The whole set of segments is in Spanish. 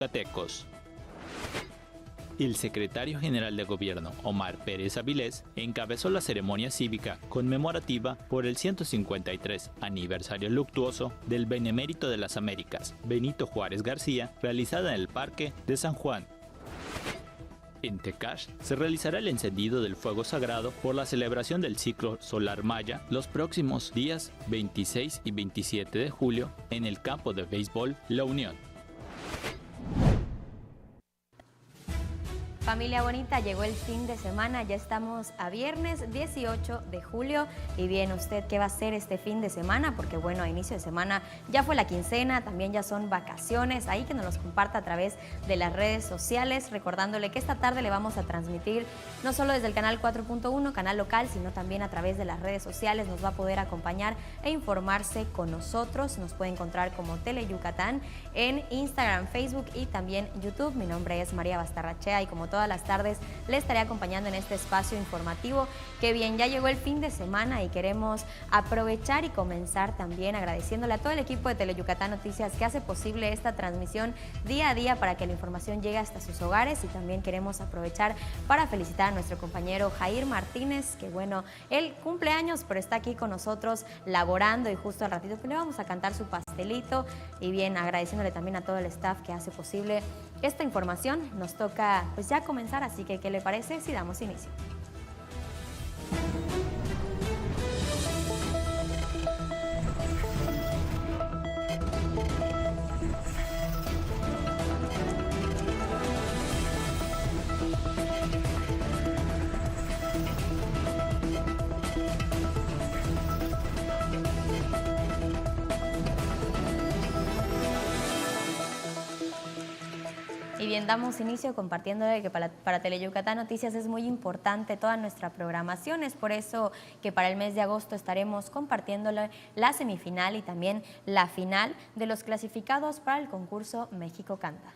yucatecos. El secretario general de Gobierno, Omar Pérez Avilés, encabezó la ceremonia cívica conmemorativa por el 153 aniversario luctuoso del Benemérito de las Américas, Benito Juárez García, realizada en el Parque de San Juan. En Tecash se realizará el encendido del fuego sagrado por la celebración del ciclo solar maya los próximos días 26 y 27 de julio en el campo de béisbol La Unión. Familia bonita, llegó el fin de semana, ya estamos a viernes 18 de julio y bien, ¿usted qué va a hacer este fin de semana? Porque bueno, a inicio de semana ya fue la quincena, también ya son vacaciones, ahí que nos los comparta a través de las redes sociales, recordándole que esta tarde le vamos a transmitir no solo desde el canal 4.1, canal local, sino también a través de las redes sociales, nos va a poder acompañar e informarse con nosotros, nos puede encontrar como Tele Yucatán en Instagram, Facebook y también YouTube. Mi nombre es María Bastarrachea y como todas las tardes le estaré acompañando en este espacio informativo. Que bien, ya llegó el fin de semana y queremos aprovechar y comenzar también agradeciéndole a todo el equipo de Teleyucatán Noticias que hace posible esta transmisión día a día para que la información llegue hasta sus hogares, y también queremos aprovechar para felicitar a nuestro compañero Jair Martínez, que bueno, él cumple años pero está aquí con nosotros laborando y justo al ratito pues le vamos a cantar su pastelito. Y bien, agradeciéndole también a todo el staff que hace posible esta información. Nos toca pues ya comenzar, así que ¿qué le parece si damos inicio? Y bien, damos inicio compartiéndole que para Teleyucatán Noticias es muy importante toda nuestra programación. Es por eso que para el mes de agosto estaremos compartiéndole la semifinal y también la final de los clasificados para el concurso México Canta.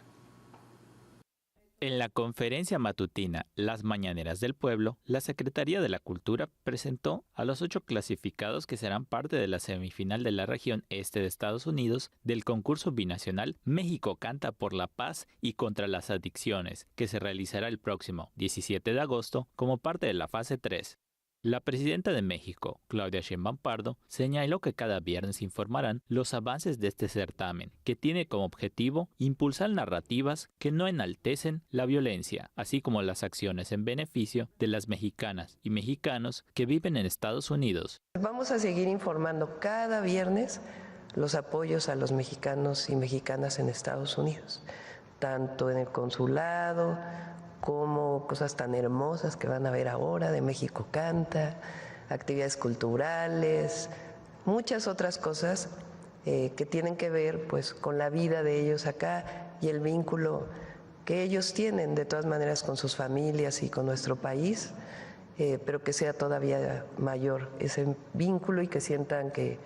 En la conferencia matutina Las Mañaneras del Pueblo, la Secretaría de la Cultura presentó a los 8 clasificados que serán parte de la semifinal de la región este de Estados Unidos del concurso binacional México Canta por la Paz y contra las Adicciones, que se realizará el próximo 17 de agosto como parte de la fase 3. La presidenta de México, Claudia Sheinbaum Pardo, señaló que cada viernes informarán los avances de este certamen, que tiene como objetivo impulsar narrativas que no enaltecen la violencia, así como las acciones en beneficio de las mexicanas y mexicanos que viven en Estados Unidos. Vamos a seguir informando cada viernes los apoyos a los mexicanos y mexicanas en Estados Unidos, tanto en el consulado, como cosas tan hermosas que van a ver ahora de México Canta, actividades culturales, muchas otras cosas que tienen que ver pues con la vida de ellos acá y el vínculo que ellos tienen de todas maneras con sus familias y con nuestro país, pero que sea todavía mayor ese vínculo y que sientan que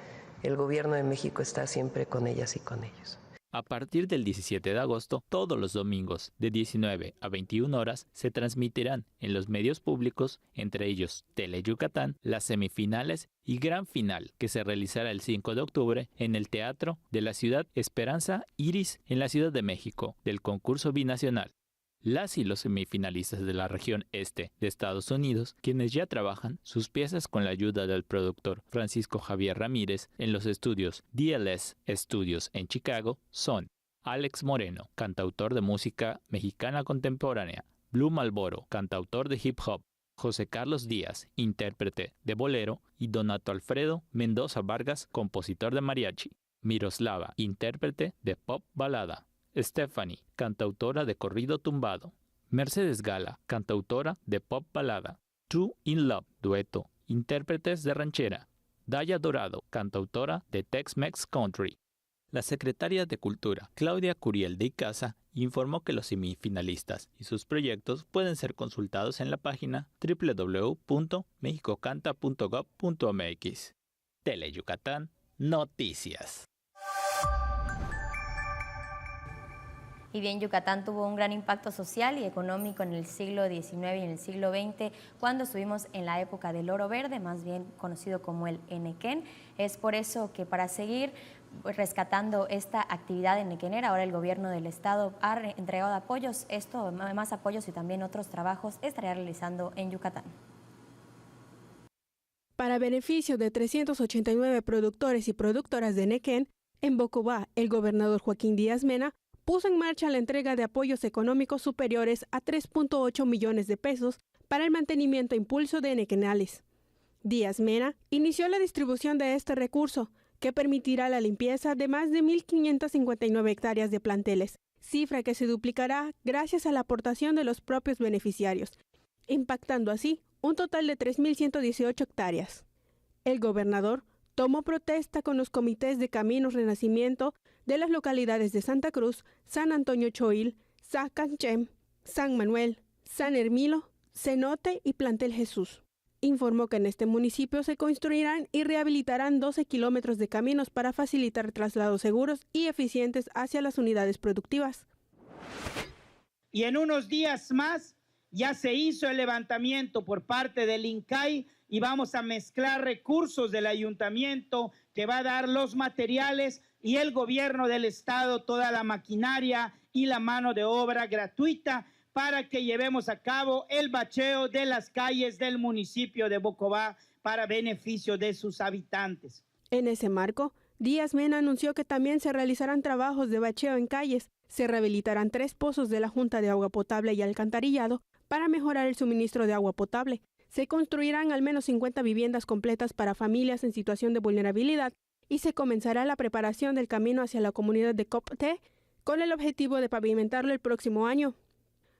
el gobierno de México está siempre con ellas y con ellos. A partir del 17 de agosto, todos los domingos, de 19 a 21 horas, se transmitirán en los medios públicos, entre ellos Teleyucatán, las semifinales y gran final, que se realizará el 5 de octubre en el Teatro de la Ciudad Esperanza Iris, en la Ciudad de México, del concurso binacional. Las y los semifinalistas de la región este de Estados Unidos, quienes ya trabajan sus piezas con la ayuda del productor Francisco Javier Ramírez en los estudios DLS Studios en Chicago, son Alex Moreno, cantautor de música mexicana contemporánea, Blue Malboro, cantautor de hip hop, José Carlos Díaz, intérprete de bolero, y Donato Alfredo Mendoza Vargas, compositor de mariachi, Miroslava, intérprete de pop balada, Stephanie, cantautora de corrido tumbado, Mercedes Gala, cantautora de pop balada, True in Love, dueto, intérpretes de ranchera, Daya Dorado, cantautora de Tex-Mex Country. La secretaria de Cultura, Claudia Curiel de Icaza, informó que los semifinalistas y sus proyectos pueden ser consultados en la página www.mexicocanta.gov.mx. Teleyucatán Noticias. Y bien, Yucatán tuvo un gran impacto social y económico en el siglo XIX y en el siglo XX, cuando estuvimos en la época del oro verde, más bien conocido como el Enequén. Es por eso que para seguir rescatando esta actividad en Nequener. Ahora el gobierno del estado ha entregado apoyos, más apoyos y también otros trabajos estaría realizando en Yucatán. Para beneficio de 389 productores y productoras de Nequén, en Bocobá, el gobernador Joaquín Díaz Mena puso en marcha la entrega de apoyos económicos superiores a 3.8 millones de pesos para el mantenimiento e impulso de nequenales. Díaz Mena inició la distribución de este recurso, que permitirá la limpieza de más de 1.559 hectáreas de planteles, cifra que se duplicará gracias a la aportación de los propios beneficiarios, impactando así un total de 3.118 hectáreas. El gobernador tomó protesta con los comités de Caminos Renacimiento de las localidades de Santa Cruz, San Antonio Choil, Sacanchem, San Manuel, San Hermilo, Cenote y Plantel Jesús. Informó que en este municipio se construirán y rehabilitarán 12 kilómetros de caminos para facilitar traslados seguros y eficientes hacia las unidades productivas. Y en unos días más ya se hizo el levantamiento por parte del INCAI y vamos a mezclar recursos del ayuntamiento que va a dar los materiales y el gobierno del estado toda la maquinaria y la mano de obra gratuita para que llevemos a cabo el bacheo de las calles del municipio de Bocobá para beneficio de sus habitantes. En ese marco, Díaz Mena anunció que también se realizarán trabajos de bacheo en calles, se rehabilitarán 3 pozos de la Junta de Agua Potable y Alcantarillado para mejorar el suministro de agua potable, se construirán al menos 50 viviendas completas para familias en situación de vulnerabilidad y se comenzará la preparación del camino hacia la comunidad de Copté con el objetivo de pavimentarlo el próximo año.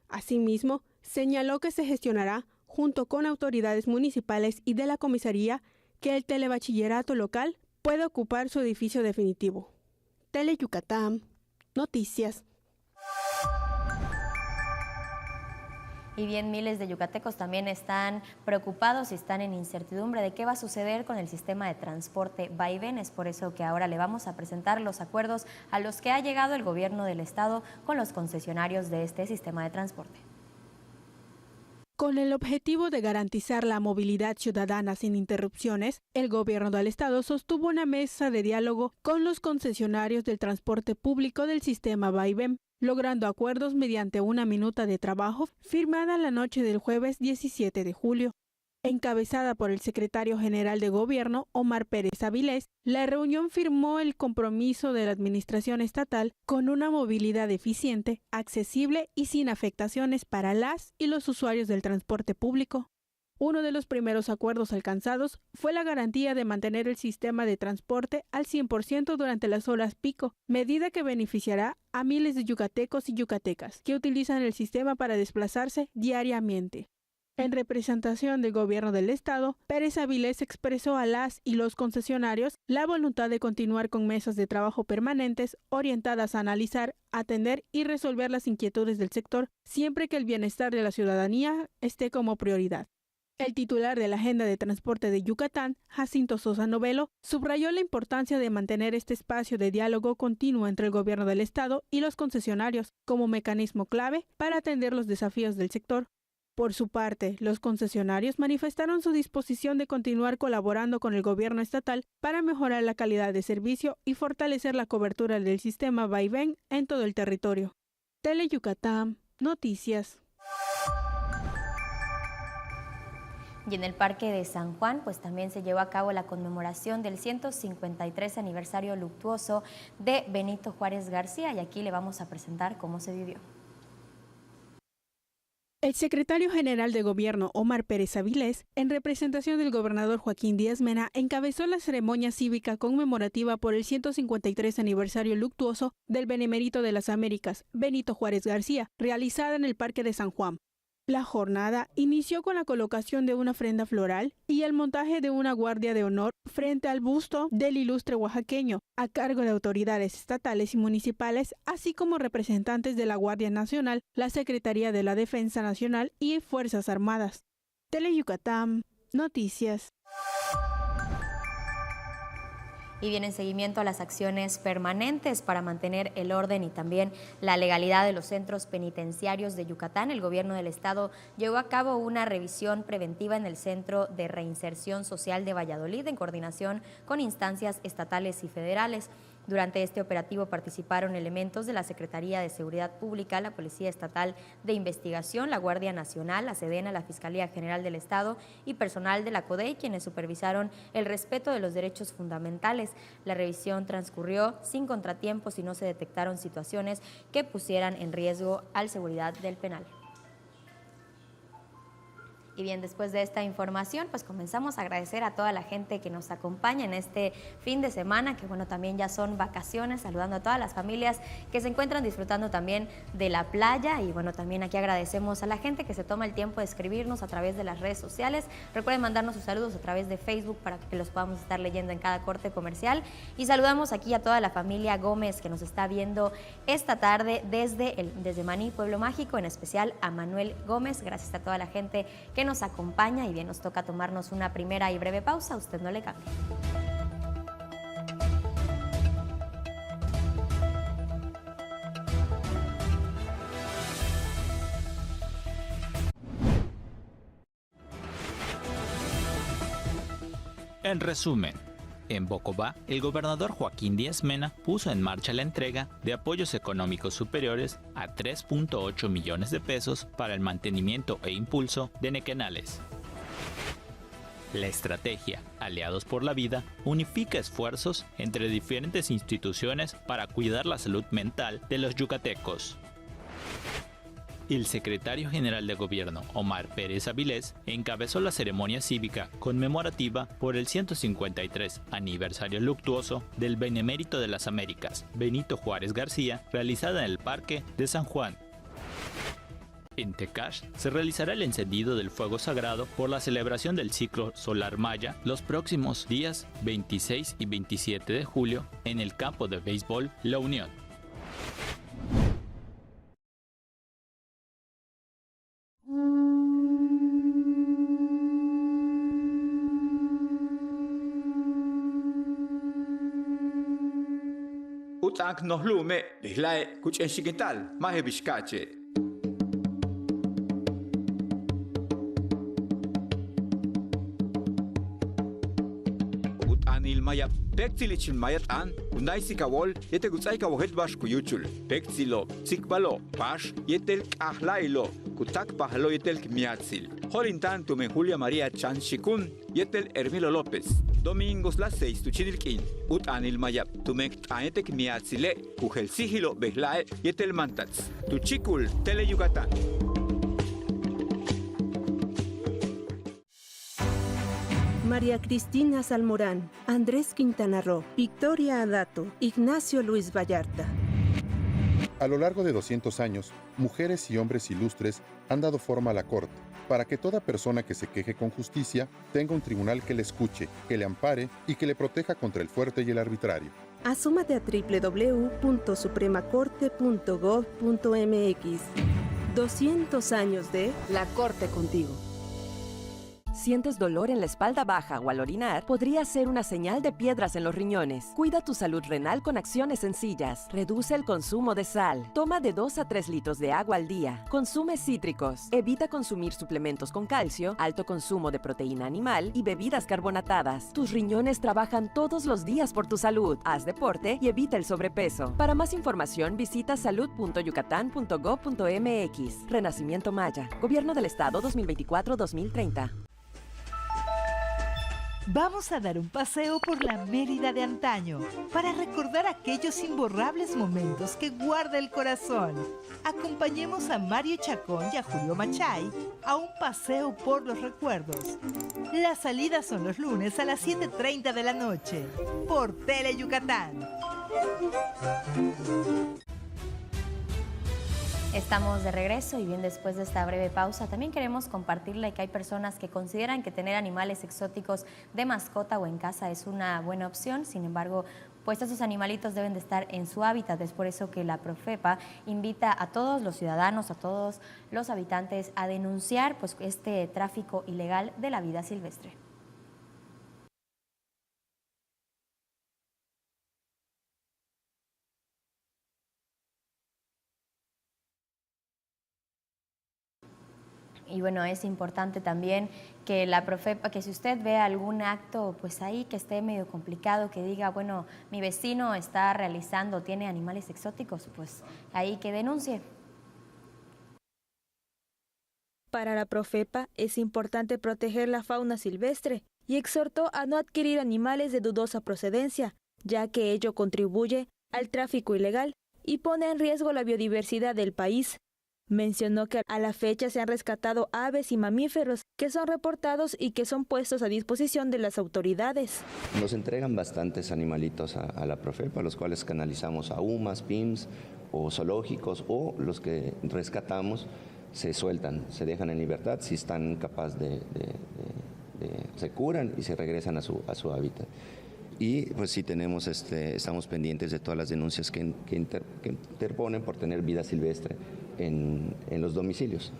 Asimismo, señaló que se gestionará, junto con autoridades municipales y de la comisaría, que el telebachillerato local pueda ocupar su edificio definitivo. Tele Yucatán, noticias. Y bien, miles de yucatecos también están preocupados y están en incertidumbre de qué va a suceder con el sistema de transporte vaivén. Es por eso que ahora le vamos a presentar los acuerdos a los que ha llegado el gobierno del estado con los concesionarios de este sistema de transporte. Con el objetivo de garantizar la movilidad ciudadana sin interrupciones, el gobierno del estado sostuvo una mesa de diálogo con los concesionarios del transporte público del sistema vaivén, logrando acuerdos mediante una minuta de trabajo firmada la noche del jueves 17 de julio. Encabezada por el secretario general de Gobierno, Omar Pérez Avilés, la reunión firmó el compromiso de la administración estatal con una movilidad eficiente, accesible y sin afectaciones para las y los usuarios del transporte público. Uno de los primeros acuerdos alcanzados fue la garantía de mantener el sistema de transporte al 100% durante las horas pico, medida que beneficiará a miles de yucatecos y yucatecas que utilizan el sistema para desplazarse diariamente. En representación del gobierno del estado, Pérez Avilés expresó a las y los concesionarios la voluntad de continuar con mesas de trabajo permanentes orientadas a analizar, atender y resolver las inquietudes del sector, siempre que el bienestar de la ciudadanía esté como prioridad. El titular de la Agenda de Transporte de Yucatán, Jacinto Sosa Novelo, subrayó la importancia de mantener este espacio de diálogo continuo entre el gobierno del estado y los concesionarios como mecanismo clave para atender los desafíos del sector. Por su parte, los concesionarios manifestaron su disposición de continuar colaborando con el gobierno estatal para mejorar la calidad de servicio y fortalecer la cobertura del sistema vaivén en todo el territorio. Tele Yucatán, noticias. Y en el Parque de San Juan, pues también se llevó a cabo la conmemoración del 153 aniversario luctuoso de Benito Juárez García, y aquí le vamos a presentar cómo se vivió. El secretario general de Gobierno, Omar Pérez Avilés, en representación del gobernador Joaquín Díaz Mena, encabezó la ceremonia cívica conmemorativa por el 153 aniversario luctuoso del Benemérito de las Américas, Benito Juárez García, realizada en el Parque de San Juan. La jornada inició con la colocación de una ofrenda floral y el montaje de una guardia de honor frente al busto del ilustre oaxaqueño, a cargo de autoridades estatales y municipales, así como representantes de la Guardia Nacional, la Secretaría de la Defensa Nacional y Fuerzas Armadas. Tele Yucatán, noticias. Y viene en seguimiento a las acciones permanentes para mantener el orden y también la legalidad de los centros penitenciarios de Yucatán. El gobierno del estado llevó a cabo una revisión preventiva en el Centro de Reinserción Social de Valladolid en coordinación con instancias estatales y federales. Durante este operativo participaron elementos de la Secretaría de Seguridad Pública, la Policía Estatal de Investigación, la Guardia Nacional, la Sedena, la Fiscalía General del Estado y personal de la CODEI, quienes supervisaron el respeto de los derechos fundamentales. La revisión transcurrió sin contratiempos y no se detectaron situaciones que pusieran en riesgo a la seguridad del penal. Y bien, después de esta información, pues comenzamos a agradecer a toda la gente que nos acompaña en este fin de semana, que bueno, también ya son vacaciones, saludando a todas las familias que se encuentran disfrutando también de la playa. Y bueno, también aquí agradecemos a la gente que se toma el tiempo de escribirnos a través de las redes sociales. Recuerden mandarnos sus saludos a través de Facebook para que los podamos estar leyendo en cada corte comercial. Y saludamos aquí a toda la familia Gómez que nos está viendo esta tarde desde Maní, Pueblo Mágico, en especial a Manuel Gómez. Gracias a toda la gente que nos acompaña y bien, nos toca tomarnos una primera y breve pausa. Usted no le cambie. En resumen, en Bocobá, el gobernador Joaquín Díaz Mena puso en marcha la entrega de apoyos económicos superiores a 3.8 millones de pesos para el mantenimiento e impulso de nequenales. La estrategia Aliados por la Vida unifica esfuerzos entre diferentes instituciones para cuidar la salud mental de los yucatecos. El secretario general de Gobierno, Omar Pérez Avilés, encabezó la ceremonia cívica conmemorativa por el 153 aniversario luctuoso del Benemérito de las Américas, Benito Juárez García, realizada en el Parque de San Juan. En Tecash se realizará el encendido del fuego sagrado por la celebración del ciclo solar maya los próximos días 26 y 27 de julio en el campo de béisbol La Unión. Utank nohlume, lihlae kuchenshikital, mahebishkache. Utanil maya pektilichin mayatan, unaisika wol, yete gutsaika wohet bash kuyuchul. Pektilo, sikbalo, pash, yetel kahlailo, kutak pahlo yetel kmiatsil. Holintan tume Julia María Chanchikun, yetel Hermilo López. Domingos las 6 tuchinilkin. Utanil maya tumek aetek miatzile, kujel sigilo behlae yetel mantats. Tuchikul Tele Yucatán. María Cristina Salmorán, Andrés Quintana Roo, Victoria Adato, Ignacio Luis Vallarta. A lo largo de 200 años, mujeres y hombres ilustres han dado forma a la Corte, para que toda persona que se queje con justicia tenga un tribunal que le escuche, que le ampare y que le proteja contra el fuerte y el arbitrario. Asómate a www.supremacorte.gov.mx. 200 años de La Corte contigo. ¿Sientes dolor en la espalda baja o al orinar? Podría ser una señal de piedras en los riñones. Cuida tu salud renal con acciones sencillas. Reduce el consumo de sal. Toma de 2 a 3 litros de agua al día. Consume cítricos. Evita consumir suplementos con calcio, alto consumo de proteína animal y bebidas carbonatadas. Tus riñones trabajan todos los días por tu salud. Haz deporte y evita el sobrepeso. Para más información, visita salud.yucatán.gov.mx. Renacimiento Maya. Gobierno del Estado 2024-2030. Vamos a dar un paseo por la Mérida de antaño para recordar aquellos imborrables momentos que guarda el corazón. Acompañemos a Mario Chacón y a Julio Machay a un paseo por los recuerdos. Las salidas son los lunes a las 7:30 de la noche por Tele Yucatán. Estamos de regreso y bien, después de esta breve pausa también queremos compartirle que hay personas que consideran que tener animales exóticos de mascota o en casa es una buena opción. Sin embargo, pues esos animalitos deben de estar en su hábitat. Es por eso que la Profepa invita a todos los ciudadanos, a todos los habitantes a denunciar pues este tráfico ilegal de la vida silvestre. Y bueno, es importante también que la Profepa, que si usted ve algún acto pues ahí que esté medio complicado, que diga, bueno, mi vecino está realizando, tiene animales exóticos, pues ahí que denuncie. Para la Profepa es importante proteger la fauna silvestre y exhortó a no adquirir animales de dudosa procedencia, ya que ello contribuye al tráfico ilegal y pone en riesgo la biodiversidad del país. Mencionó que a la fecha se han rescatado aves y mamíferos que son reportados y que son puestos a disposición de las autoridades. Nos entregan bastantes animalitos a la Profepa, los cuales canalizamos a UMAS, PIMS o zoológicos, o los que rescatamos se sueltan, se dejan en libertad si están capaces se curan y se regresan a su hábitat. Y pues sí estamos pendientes de todas las denuncias que interponen por tener vida silvestre en los domicilios.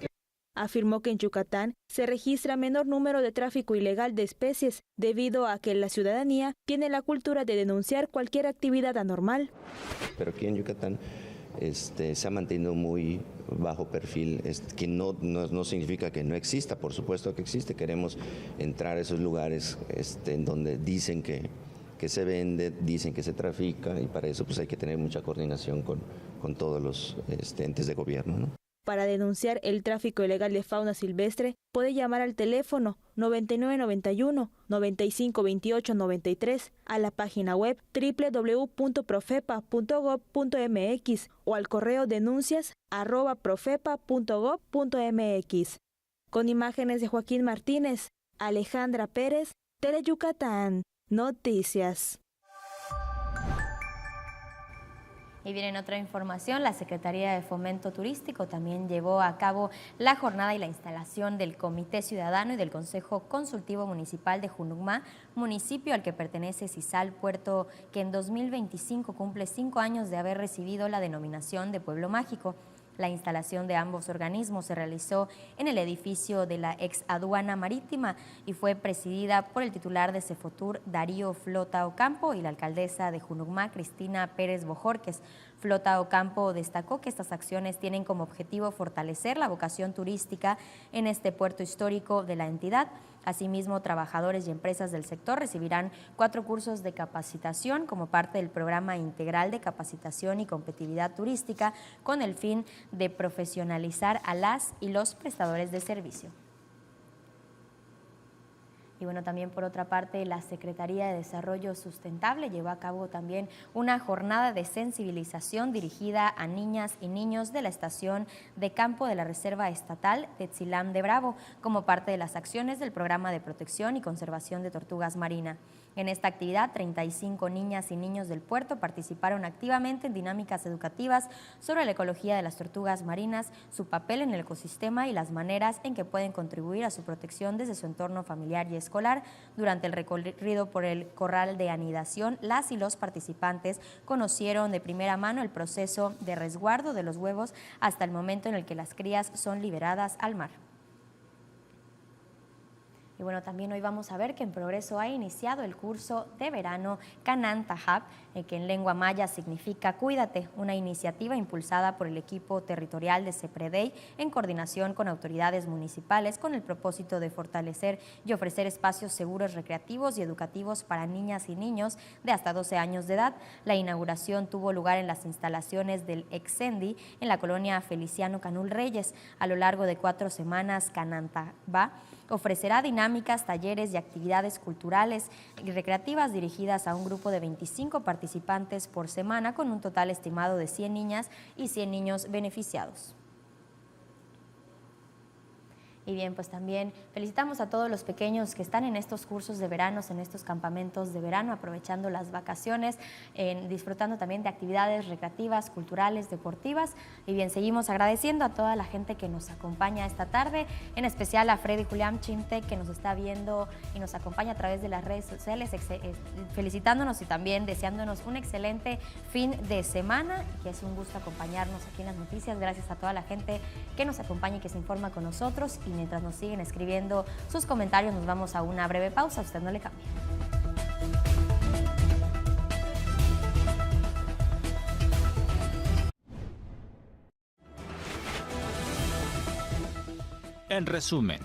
Afirmó que en Yucatán se registra menor número de tráfico ilegal de especies debido a que la ciudadanía tiene la cultura de denunciar cualquier actividad anormal. Pero aquí en Yucatán se ha mantenido muy bajo perfil, que no significa que no exista, por supuesto que existe. Queremos entrar a esos lugares en donde dicen que se vende, dicen que se trafica, y para eso pues hay que tener mucha coordinación con todos los entes de gobierno, ¿no? Para denunciar el tráfico ilegal de fauna silvestre, puede llamar al teléfono 9991-952893, a la página web www.profepa.gov.mx o al correo denuncias@profepa.gov.mx. Con imágenes de Joaquín Martínez, Alejandra Pérez, Teleyucatán Noticias. Y bien, en otra información, la Secretaría de Fomento Turístico también llevó a cabo la jornada y la instalación del Comité Ciudadano y del Consejo Consultivo Municipal de Junucmá, municipio al que pertenece Cisal, puerto que en 2025 cumple 5 años de haber recibido la denominación de Pueblo Mágico. La instalación de ambos organismos se realizó en el edificio de la ex aduana marítima y fue presidida por el titular de Cefotur, Darío Flota Ocampo, y la alcaldesa de Junucmá, Cristina Pérez Bojorques. Flota Ocampo destacó que estas acciones tienen como objetivo fortalecer la vocación turística en este puerto histórico de la entidad. Asimismo, trabajadores y empresas del sector recibirán 4 cursos de capacitación como parte del programa integral de capacitación y competitividad turística, con el fin de profesionalizar a las y los prestadores de servicio. Y bueno, también por otra parte, la Secretaría de Desarrollo Sustentable llevó a cabo también una jornada de sensibilización dirigida a niñas y niños de la estación de campo de la Reserva Estatal de Tzilam de Bravo, como parte de las acciones del Programa de Protección y Conservación de Tortugas Marina. En esta actividad, 35 niñas y niños del puerto participaron activamente en dinámicas educativas sobre la ecología de las tortugas marinas, su papel en el ecosistema y las maneras en que pueden contribuir a su protección desde su entorno familiar y escolar. Durante el recorrido por el corral de anidación, las y los participantes conocieron de primera mano el proceso de resguardo de los huevos hasta el momento en el que las crías son liberadas al mar. Y bueno, también hoy vamos a ver que en Progreso ha iniciado el curso de verano Canan Tahab, que en lengua maya significa Cuídate, una iniciativa impulsada por el equipo territorial de CEPREDEI en coordinación con autoridades municipales con el propósito de fortalecer y ofrecer espacios seguros, recreativos y educativos para niñas y niños de hasta 12 años de edad. La inauguración tuvo lugar en las instalaciones del Excendi en la colonia Feliciano Canul Reyes. A lo largo de 4 semanas, Canan Tahab ofrecerá dinámicas, talleres y actividades culturales y recreativas dirigidas a un grupo de 25 participantes por semana, con un total estimado de 100 niñas y 100 niños beneficiados. Y bien, pues también felicitamos a todos los pequeños que están en estos cursos de verano, en estos campamentos de verano, aprovechando las vacaciones, disfrutando también de actividades recreativas, culturales, deportivas. Y bien, seguimos agradeciendo a toda la gente que nos acompaña esta tarde, en especial a Freddy Julián Chimtec, que nos está viendo y nos acompaña a través de las redes sociales, felicitándonos y también deseándonos un excelente fin de semana, que es un gusto acompañarnos aquí en las noticias. Gracias a toda la gente que nos acompaña y que se informa con nosotros. Y mientras nos siguen escribiendo sus comentarios, nos vamos a una breve pausa. Usted no le cambie. En resumen,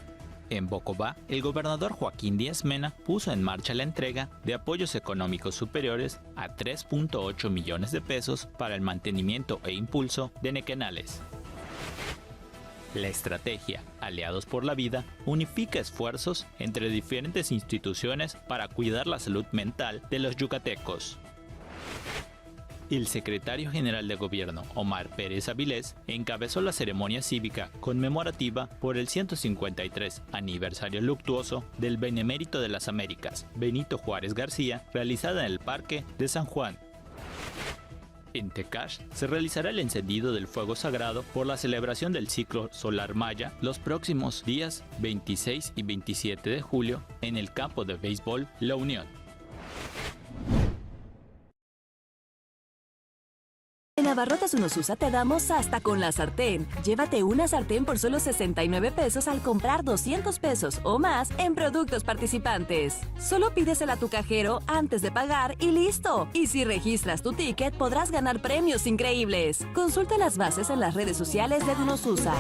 en Bocobá, el gobernador Joaquín Díaz Mena puso en marcha la entrega de apoyos económicos superiores a 3.8 millones de pesos para el mantenimiento e impulso de nequenales. La estrategia Aliados por la Vida unifica esfuerzos entre diferentes instituciones para cuidar la salud mental de los yucatecos. El secretario general de Gobierno, Omar Pérez Avilés, encabezó la ceremonia cívica conmemorativa por el 153 aniversario luctuoso del Benemérito de las Américas, Benito Juárez García, realizada en el Parque de San Juan. En Tecash se realizará el encendido del fuego sagrado por la celebración del ciclo solar maya los próximos días 26 y 27 de julio en el campo de béisbol La Unión. En Abarrotes Unosusa te damos hasta con la sartén. Llévate una sartén por solo 69 pesos al comprar 200 pesos o más en productos participantes. Solo pídesela a tu cajero antes de pagar y listo. Y si registras tu ticket podrás ganar premios increíbles. Consulta las bases en las redes sociales de Unosusa.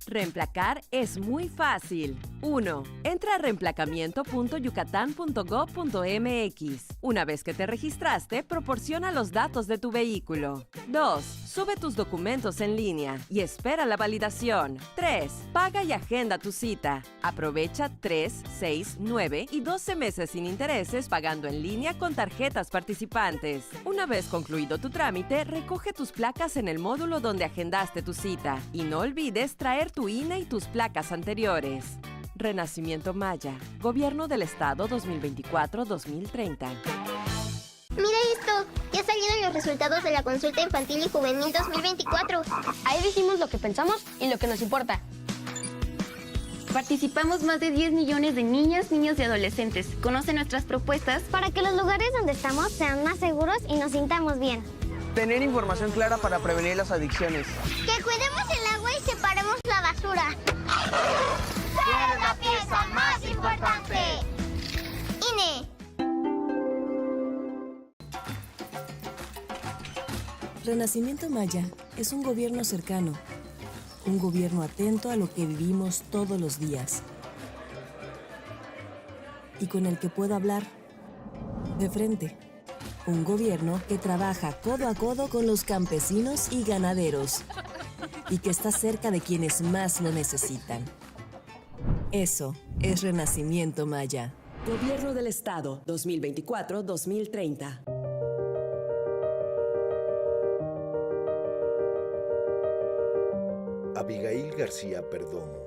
Reemplacar es muy fácil. 1. Entra a reemplacamiento.yucatán.gov.mx. Una vez que te registraste, proporciona los datos de tu vehículo. 2. Sube tus documentos en línea y espera la validación. 3. Paga y agenda tu cita. Aprovecha 3, 6, 9 y 12 meses sin intereses pagando en línea con tarjetas participantes. Una vez concluido tu trámite, recoge tus placas en el módulo donde agendaste tu cita. Y no olvides traer tu INE y tus placas anteriores. Renacimiento Maya, Gobierno del Estado 2024-2030. Mira esto, ya salieron los resultados de la consulta infantil y juvenil 2024. Ahí dijimos lo que pensamos y lo que nos importa. Participamos más de 10 millones de niñas, niños y adolescentes. Conoce nuestras propuestas para que los lugares donde estamos sean más seguros y nos sintamos bien. Tener información clara para prevenir las adicciones. Que cuidemos el agua y separemos la basura. ¡Ser la pieza más importante! INE. Renacimiento Maya es un gobierno cercano, un gobierno atento a lo que vivimos todos los días y con el que puedo hablar de frente. Un gobierno que trabaja codo a codo con los campesinos y ganaderos y que está cerca de quienes más lo necesitan. Eso es Renacimiento Maya. Gobierno del Estado 2024-2030. Abigail García Perdomo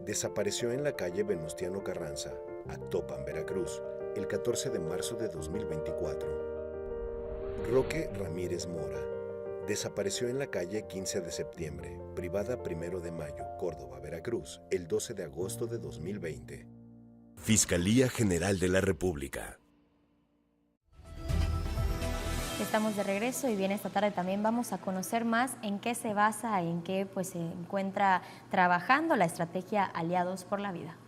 desapareció en la calle Venustiano Carranza, Actopan, Veracruz, el 14 de marzo de 2024. Roque Ramírez Mora desapareció en la calle 15 de septiembre, privada 1 de mayo, Córdoba, Veracruz, el 12 de agosto de 2020. Fiscalía General de la República. Estamos de regreso y bien, esta tarde también vamos a conocer más en qué se basa y en qué se encuentra trabajando la estrategia Aliados por la Vida.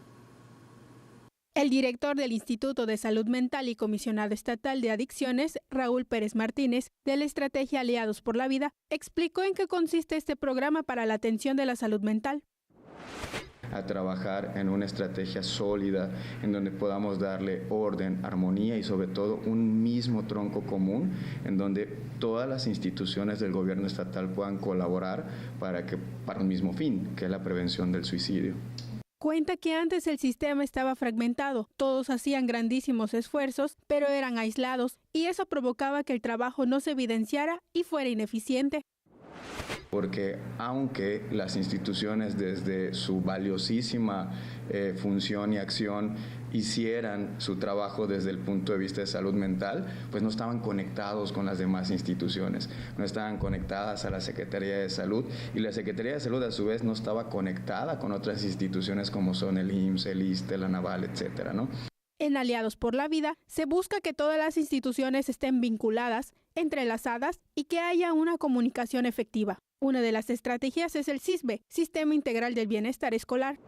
El director del Instituto de Salud Mental y comisionado estatal de adicciones, Raúl Pérez Martínez, de la estrategia Aliados por la Vida, explicó en qué consiste este programa para la atención de la salud mental. A trabajar en una estrategia sólida en donde podamos darle orden, armonía y sobre todo un mismo tronco común en donde todas las instituciones del gobierno estatal puedan colaborar para un mismo fin, que es la prevención del suicidio. Cuenta que antes el sistema estaba fragmentado, todos hacían grandísimos esfuerzos, pero eran aislados, y eso provocaba que el trabajo no se evidenciara y fuera ineficiente. Porque aunque las instituciones desde su valiosísima función y acción hicieran su trabajo desde el punto de vista de salud mental, pues no estaban conectados con las demás instituciones, no estaban conectadas a la Secretaría de Salud y la Secretaría de Salud a su vez no estaba conectada con otras instituciones como son el IMSS, el ISSSTE, la Naval, etcétera, ¿no? En Aliados por la Vida se busca que todas las instituciones estén vinculadas, entrelazadas y que haya una comunicación efectiva. Una de las estrategias es el SISBE, Sistema Integral del Bienestar Escolar.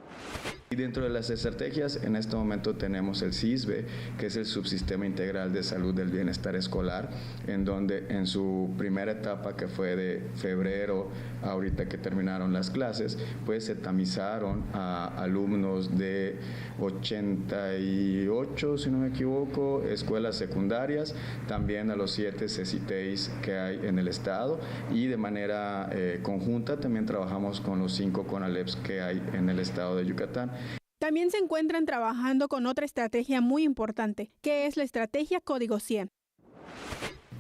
Y dentro de las estrategias, en este momento tenemos el SISBE, que es el Subsistema Integral de Salud del Bienestar Escolar, en donde en su primera etapa, que fue de febrero, ahorita que terminaron las clases, pues se tamizaron a alumnos de 88, si no me equivoco, escuelas secundarias, también a los 7 CECITEIs que hay en el estado, y de manera conjunta también trabajamos con los 5 CONALEPs que hay en el estado de Yucatán. También se encuentran trabajando con otra estrategia muy importante, que es la estrategia Código 100.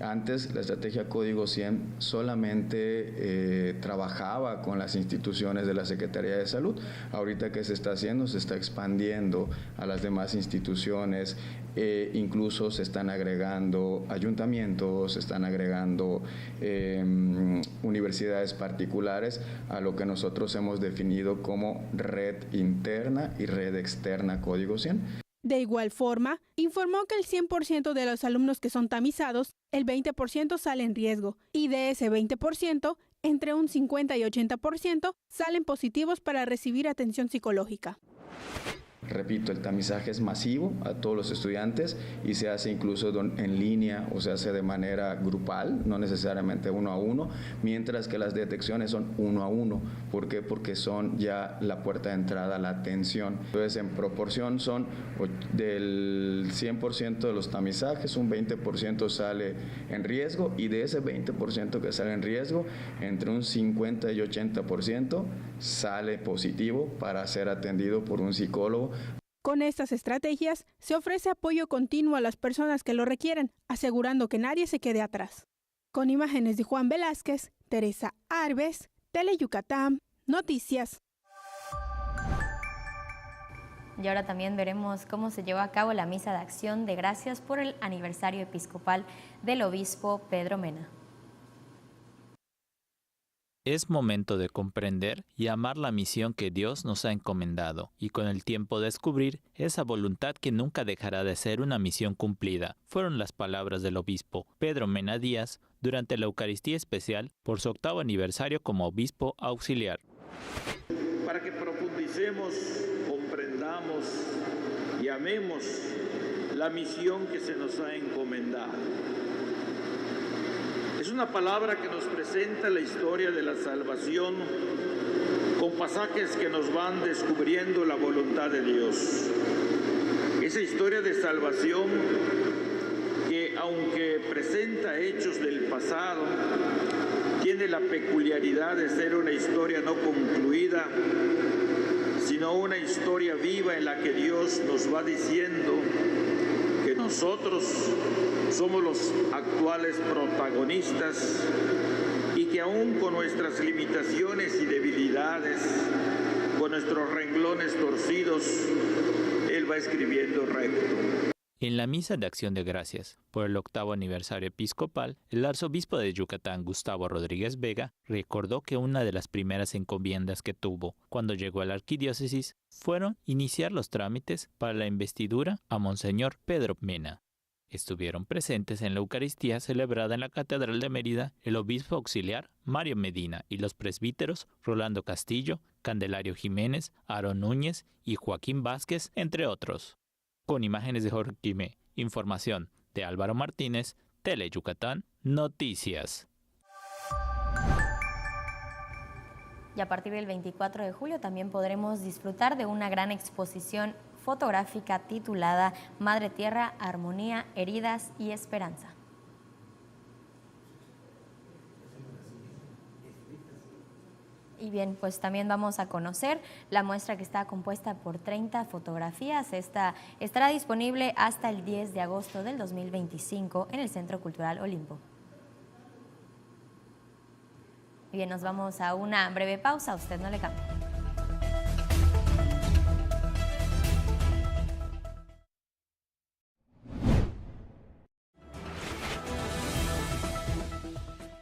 Antes la estrategia Código 100 solamente trabajaba con las instituciones de la Secretaría de Salud. Ahorita que se está haciendo, se está expandiendo a las demás instituciones, incluso se están agregando ayuntamientos, se están agregando universidades particulares a lo que nosotros hemos definido como red interna y red externa Código 100. De igual forma, informó que el 100% de los alumnos que son tamizados, el 20% sale en riesgo, y de ese 20%, entre un 50 y 80% salen positivos para recibir atención psicológica. Repito, el tamizaje es masivo a todos los estudiantes y se hace incluso en línea o se hace de manera grupal, no necesariamente 1 a 1, mientras que las detecciones son 1 a 1. ¿Por qué? Porque son ya la puerta de entrada a la atención. Entonces, en proporción son del 100% de los tamizajes, un 20% sale en riesgo, y de ese 20% que sale en riesgo, entre un 50 y 80% sale positivo para ser atendido por un psicólogo. Con estas estrategias, se ofrece apoyo continuo a las personas que lo requieren, asegurando que nadie se quede atrás. Con imágenes de Juan Velázquez, Teresa Arbes, Teleyucatán, Noticias. Y ahora también veremos cómo se llevó a cabo la misa de acción de gracias por el aniversario episcopal del obispo Pedro Mena. Es momento de comprender y amar la misión que Dios nos ha encomendado y con el tiempo descubrir esa voluntad que nunca dejará de ser una misión cumplida. Fueron las palabras del obispo Pedro Mena Díaz durante la Eucaristía especial por su 8º aniversario como obispo auxiliar. Para que profundicemos, comprendamos y amemos la misión que se nos ha encomendado. Es una palabra que nos presenta la historia de la salvación con pasajes que nos van descubriendo la voluntad de Dios. Esa historia de salvación que, aunque presenta hechos del pasado, tiene la peculiaridad de ser una historia no concluida, sino una historia viva en la que Dios nos va diciendo que nosotros somos los actuales protagonistas y que aún con nuestras limitaciones y debilidades, con nuestros renglones torcidos, Él va escribiendo recto. En la misa de acción de gracias por el 8º aniversario episcopal, el arzobispo de Yucatán, Gustavo Rodríguez Vega, recordó que una de las primeras encomiendas que tuvo cuando llegó a la arquidiócesis fueron iniciar los trámites para la investidura a Monseñor Pedro Mena. Estuvieron presentes en la Eucaristía celebrada en la Catedral de Mérida el obispo auxiliar Mario Medina y los presbíteros Rolando Castillo, Candelario Jiménez, Aarón Núñez y Joaquín Vázquez, entre otros. Con imágenes de Jorge Quimé, información de Álvaro Martínez, Teleyucatán, Noticias. Y a partir del 24 de julio también podremos disfrutar de una gran exposición fotográfica titulada Madre Tierra, Armonía, Heridas y Esperanza. Y bien, pues también vamos a conocer la muestra que está compuesta por 30 fotografías. Esta estará disponible hasta el 10 de agosto del 2025 en el Centro Cultural Olimpo. Bien, nos vamos a una breve pausa, usted no le cambie.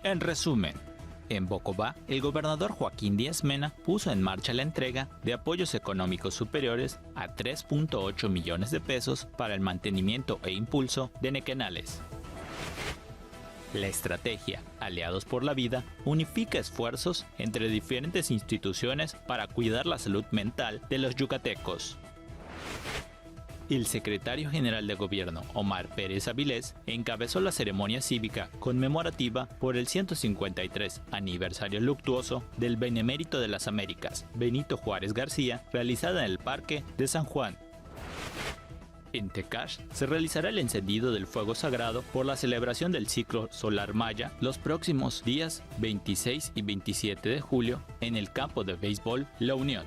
En resumen, en Bocobá, el gobernador Joaquín Díaz Mena puso en marcha la entrega de apoyos económicos superiores a 3.8 millones de pesos para el mantenimiento e impulso de nequenales. La estrategia Aliados por la Vida unifica esfuerzos entre diferentes instituciones para cuidar la salud mental de los yucatecos. El secretario general de Gobierno, Omar Pérez Avilés, encabezó la ceremonia cívica conmemorativa por el 153 aniversario luctuoso del Benemérito de las Américas, Benito Juárez García, realizada en el Parque de San Juan. En Tecash se realizará el encendido del fuego sagrado por la celebración del ciclo solar maya los próximos días 26 y 27 de julio en el campo de béisbol La Unión.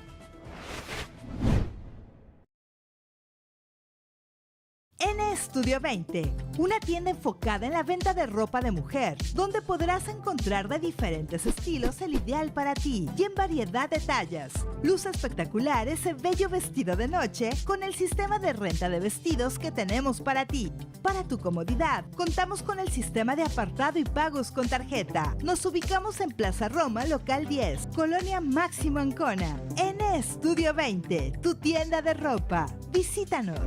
Estudio 20, una tienda enfocada en la venta de ropa de mujer, donde podrás encontrar de diferentes estilos el ideal para ti y en variedad de tallas. Luce espectacular ese bello vestido de noche con el sistema de renta de vestidos que tenemos para ti. Para tu comodidad, contamos con el sistema de apartado y pagos con tarjeta. Nos ubicamos en Plaza Roma, local 10, Colonia Máximo Ancona. Estudio 20, tu tienda de ropa. Visítanos.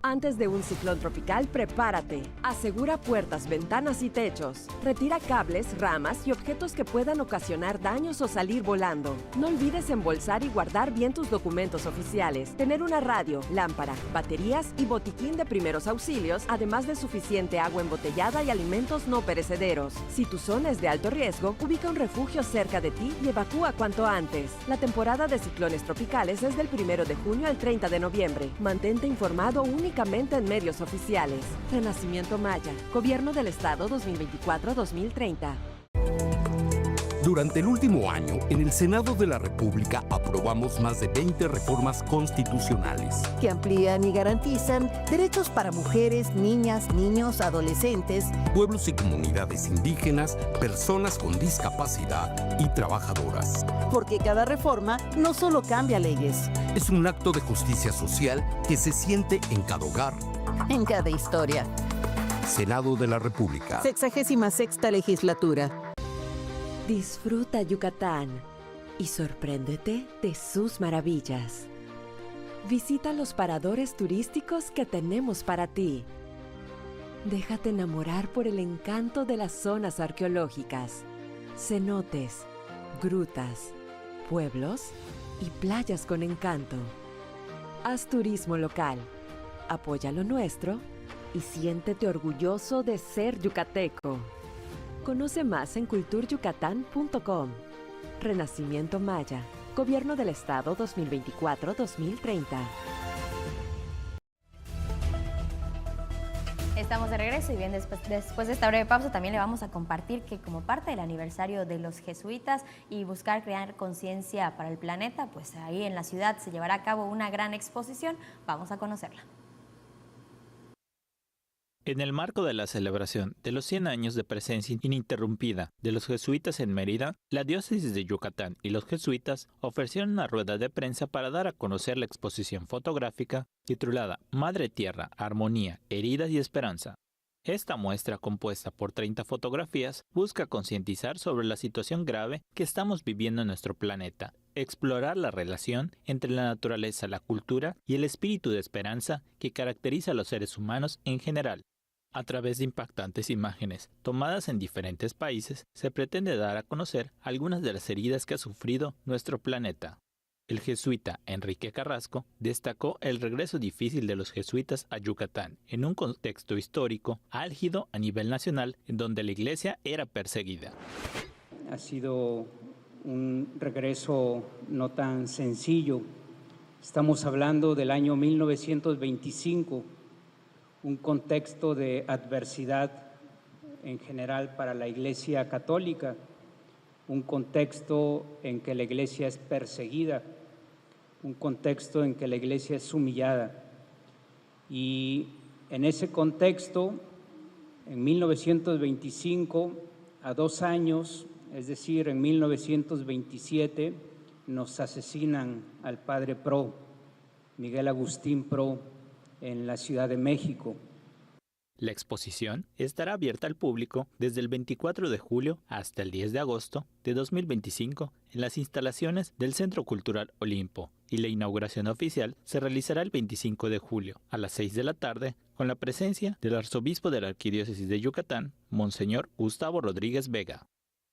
Antes de un ciclón tropical, prepárate. Asegura puertas, ventanas y techos. Retira cables, ramas y objetos que puedan ocasionar daños o salir volando. No olvides embolsar y guardar bien tus documentos oficiales. Tener una radio, lámpara, baterías y botiquín de primeros auxilios, además de suficiente agua embotellada y alimentos no perecederos. Si tu zona es de alto riesgo, ubica un refugio cerca de ti y evacúa cuanto antes. La temporada de ciclones tropicales es del 1 de junio al 30 de noviembre. Mantente informado únicamente en medios oficiales. Renacimiento Maya, Gobierno del Estado 2024-2030. Durante el último año, en el Senado de la República aprobamos más de 20 reformas constitucionales que amplían y garantizan derechos para mujeres, niñas, niños, adolescentes, pueblos y comunidades indígenas, personas con discapacidad y trabajadoras. Porque cada reforma no solo cambia leyes, es un acto de justicia social que se siente en cada hogar, en cada historia. Senado de la República. 66ª legislatura. Disfruta Yucatán y sorpréndete de sus maravillas. Visita los paradores turísticos que tenemos para ti. Déjate enamorar por el encanto de las zonas arqueológicas, cenotes, grutas, pueblos y playas con encanto. Haz turismo local, apoya lo nuestro y siéntete orgulloso de ser yucateco. Conoce más en culturyucatán.com. Renacimiento Maya, Gobierno del Estado 2024-2030. Estamos de regreso y bien después de esta breve pausa también le vamos a compartir que como parte del aniversario de los jesuitas y buscar crear conciencia para el planeta, pues ahí en la ciudad se llevará a cabo una gran exposición. Vamos a conocerla. En el marco de la celebración de los 100 años de presencia ininterrumpida de los jesuitas en Mérida, la diócesis de Yucatán y los jesuitas ofrecieron una rueda de prensa para dar a conocer la exposición fotográfica titulada Madre Tierra, Armonía, Heridas y Esperanza. Esta muestra, compuesta por 30 fotografías, busca concientizar sobre la situación grave que estamos viviendo en nuestro planeta, explorar la relación entre la naturaleza, la cultura y el espíritu de esperanza que caracteriza a los seres humanos en general. A través de impactantes imágenes tomadas en diferentes países, se pretende dar a conocer algunas de las heridas que ha sufrido nuestro planeta. El jesuita Enrique Carrasco destacó el regreso difícil de los jesuitas a Yucatán en un contexto histórico álgido a nivel nacional en donde la iglesia era perseguida. Ha sido un regreso no tan sencillo. Estamos hablando del año 1925, un contexto de adversidad en general para la Iglesia Católica, un contexto en que la Iglesia es perseguida, un contexto en que la Iglesia es humillada. Y en ese contexto, en 1925, a 2 años, es decir, en 1927, nos asesinan al padre Pro, Miguel Agustín Pro, en la Ciudad de México. La exposición estará abierta al público desde el 24 de julio hasta el 10 de agosto de 2025 en las instalaciones del Centro Cultural Olimpo y la inauguración oficial se realizará el 25 de julio a las 6 de la tarde con la presencia del arzobispo de la Arquidiócesis de Yucatán, Monseñor Gustavo Rodríguez Vega.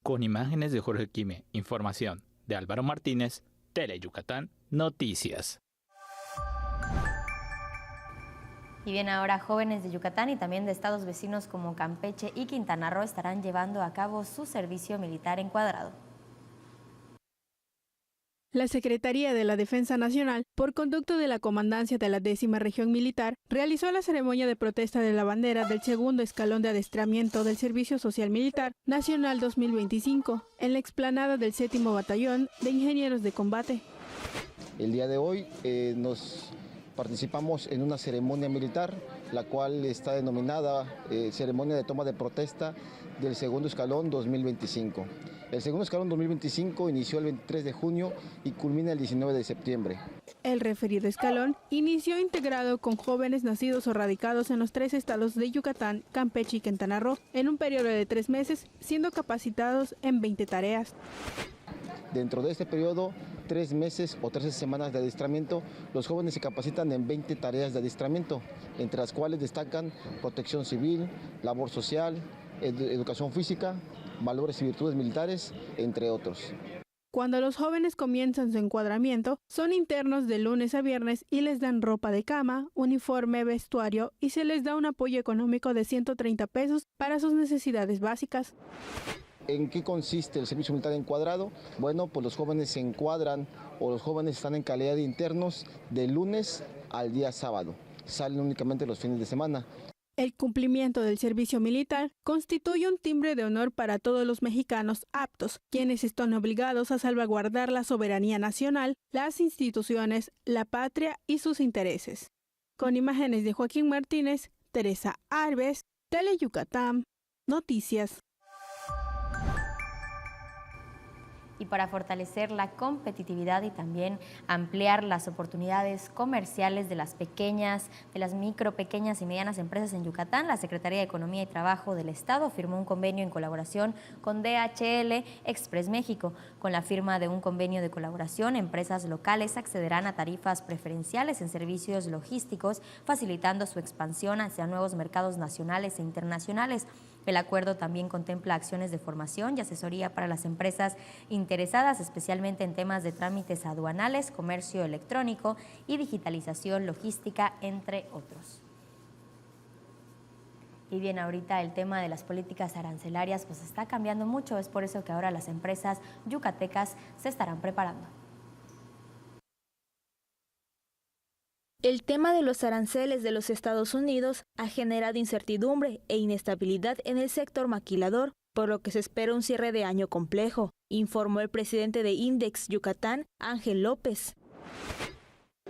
Con imágenes de Jorge Quime, información de Álvaro Martínez, Teleyucatán Noticias. Y bien, ahora jóvenes de Yucatán y también de estados vecinos como Campeche y Quintana Roo estarán llevando a cabo su servicio militar encuadrado. La Secretaría de la Defensa Nacional, por conducto de la Comandancia de la 10ª Región Militar, realizó la ceremonia de protesta de la bandera del segundo escalón de adiestramiento del Servicio Social Militar Nacional 2025 en la explanada del 7º Batallón de Ingenieros de Combate. El día de hoy nos participamos en una ceremonia militar, la cual está denominada Ceremonia de Toma de Protesta del Segundo Escalón 2025. El Segundo Escalón 2025 inició el 23 de junio y culmina el 19 de septiembre. El referido escalón inició integrado con jóvenes nacidos o radicados en los 3 estados de Yucatán, Campeche y Quintana Roo en un periodo de 3 meses, siendo capacitados en 20 tareas. Dentro de este periodo, 3 meses o 13 semanas de adiestramiento, los jóvenes se capacitan en 20 tareas de adiestramiento, entre las cuales destacan protección civil, labor social, educación física, valores y virtudes militares, entre otros. Cuando los jóvenes comienzan su encuadramiento, son internos de lunes a viernes y les dan ropa de cama, uniforme, vestuario y se les da un apoyo económico de 130 pesos para sus necesidades básicas. ¿En qué consiste el servicio militar encuadrado? Bueno, pues los jóvenes se encuadran o los jóvenes están en calidad de internos de lunes al día sábado. Salen únicamente los fines de semana. El cumplimiento del servicio militar constituye un timbre de honor para todos los mexicanos aptos, quienes están obligados a salvaguardar la soberanía nacional, las instituciones, la patria y sus intereses. Con imágenes de Joaquín Martínez, Teresa Alves, Teleyucatán Noticias. Y para fortalecer la competitividad y también ampliar las oportunidades comerciales de las micro, pequeñas y medianas empresas en Yucatán, la Secretaría de Economía y Trabajo del Estado firmó un convenio en colaboración con DHL Express México. Con la firma de un convenio de colaboración, empresas locales accederán a tarifas preferenciales en servicios logísticos, facilitando su expansión hacia nuevos mercados nacionales e internacionales. El acuerdo también contempla acciones de formación y asesoría para las empresas interesadas, especialmente en temas de trámites aduanales, comercio electrónico y digitalización logística, entre otros. Y bien, ahorita el tema de las políticas arancelarias pues está cambiando mucho, es por eso que ahora las empresas yucatecas se estarán preparando. El tema de los aranceles de los Estados Unidos ha generado incertidumbre e inestabilidad en el sector maquilador, por lo que se espera un cierre de año complejo, informó el presidente de Index Yucatán, Ángel López.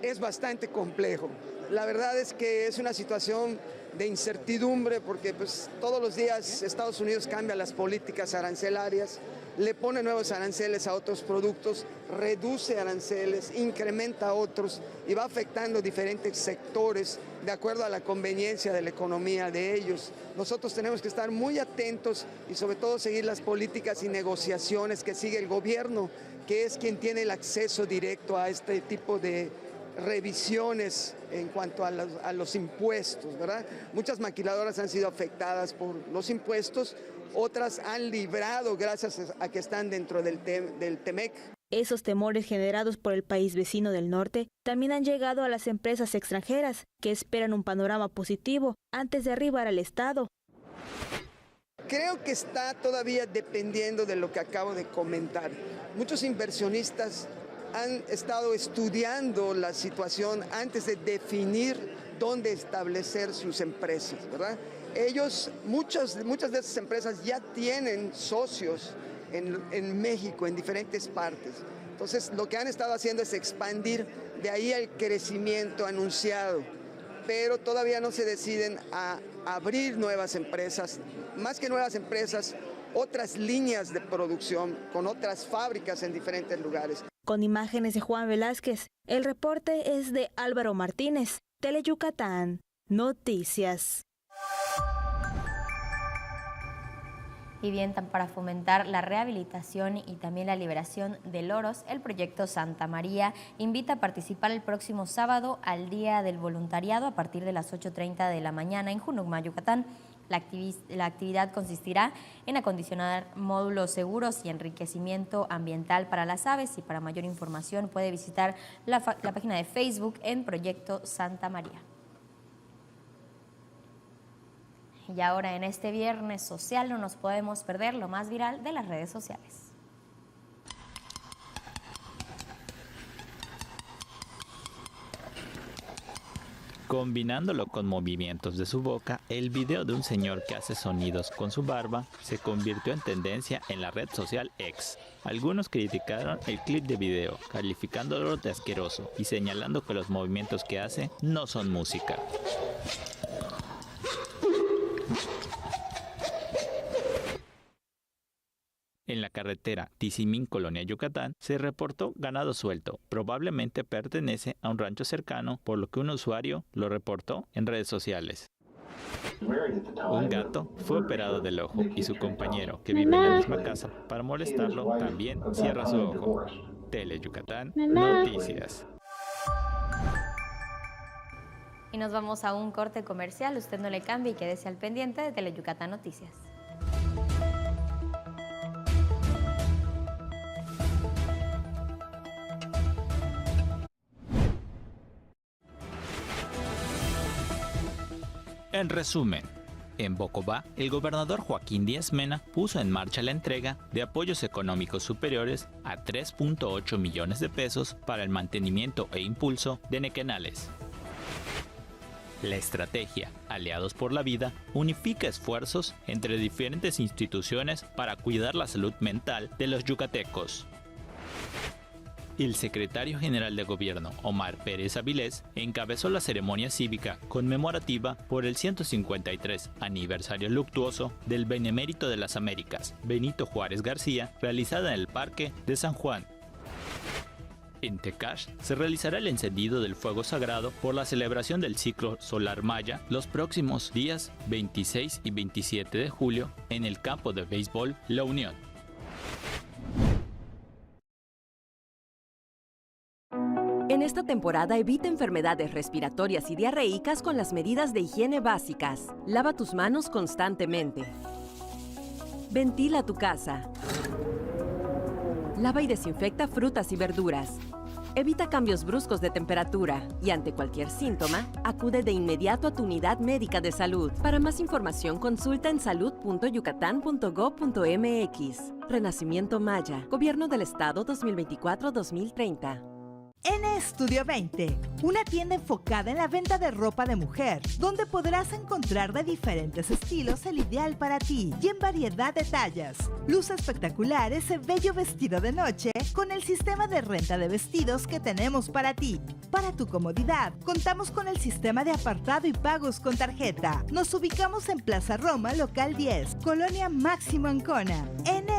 Es bastante complejo. La verdad es que es una situación de incertidumbre porque pues, todos los días Estados Unidos cambia las políticas arancelarias, le pone nuevos aranceles a otros productos, reduce aranceles, incrementa otros y va afectando diferentes sectores de acuerdo a la conveniencia de la economía de ellos. Nosotros tenemos que estar muy atentos y sobre todo seguir las políticas y negociaciones que sigue el gobierno, que es quien tiene el acceso directo a este tipo de revisiones en cuanto a los impuestos, ¿verdad? Muchas maquiladoras han sido afectadas por los impuestos, otras han librado gracias a que están dentro del TEMEC. Esos temores generados por el país vecino del norte también han llegado a las empresas extranjeras, que esperan un panorama positivo antes de arribar al Estado. Creo que está todavía dependiendo de lo que acabo de comentar. Muchos inversionistas han estado estudiando la situación antes de definir dónde establecer sus empresas, ¿verdad? Muchas de esas empresas ya tienen socios en México, en diferentes partes. Entonces, lo que han estado haciendo es expandir de ahí el crecimiento anunciado, pero todavía no se deciden a abrir nuevas empresas, más que nuevas empresas, otras líneas de producción con otras fábricas en diferentes lugares. Con imágenes de Juan Velázquez, el reporte es de Álvaro Martínez, Teleyucatán Noticias. Y bien, para fomentar la rehabilitación y también la liberación de loros, el proyecto Santa María invita a participar el próximo sábado al Día del Voluntariado a partir de las 8:30 de la mañana en Junucma, Yucatán. La actividad consistirá en acondicionar módulos seguros y enriquecimiento ambiental para las aves, y para mayor información puede visitar la página de Facebook en Proyecto Santa María. Y ahora en este viernes social no nos podemos perder lo más viral de las redes sociales. Combinándolo con movimientos de su boca, el video de un señor que hace sonidos con su barba se convirtió en tendencia en la red social X. Algunos criticaron el clip de video, calificándolo de asqueroso y señalando que los movimientos que hace no son música. En la carretera Tizimín, Colonia Yucatán, se reportó ganado suelto. Probablemente pertenece a un rancho cercano, por lo que un usuario lo reportó en redes sociales. Un gato fue operado del ojo y su compañero, que vive en la misma casa, para molestarlo, también cierra su ojo. Tele Yucatán Noticias. Y nos vamos a un corte comercial. Usted no le cambie y quédese al pendiente de Tele Yucatán Noticias. En resumen, en Bocobá, el gobernador Joaquín Díaz Mena puso en marcha la entrega de apoyos económicos superiores a 3.8 millones de pesos para el mantenimiento e impulso de nequenales. La estrategia Aliados por la Vida unifica esfuerzos entre diferentes instituciones para cuidar la salud mental de los yucatecos. El secretario general de Gobierno, Omar Pérez Avilés, encabezó la ceremonia cívica conmemorativa por el 153 aniversario luctuoso del Benemérito de las Américas, Benito Juárez García, realizada en el Parque de San Juan. En Tecash se realizará el encendido del fuego sagrado por la celebración del ciclo solar maya los próximos días 26 y 27 de julio en el campo de béisbol La Unión. En esta temporada evita enfermedades respiratorias y diarreicas con las medidas de higiene básicas. Lava tus manos constantemente. Ventila tu casa. Lava y desinfecta frutas y verduras. Evita cambios bruscos de temperatura y ante cualquier síntoma, acude de inmediato a tu unidad médica de salud. Para más información, consulta en salud.yucatán.gov.mx. Renacimiento Maya, Gobierno del Estado 2024-2030. Estudio 20, una tienda enfocada en la venta de ropa de mujer, donde podrás encontrar de diferentes estilos el ideal para ti y en variedad de tallas. Luce espectacular ese bello vestido de noche con el sistema de renta de vestidos que tenemos para ti. Para tu comodidad, contamos con el sistema de apartado y pagos con tarjeta. Nos ubicamos en Plaza Roma, local 10, Colonia Máximo Ancona.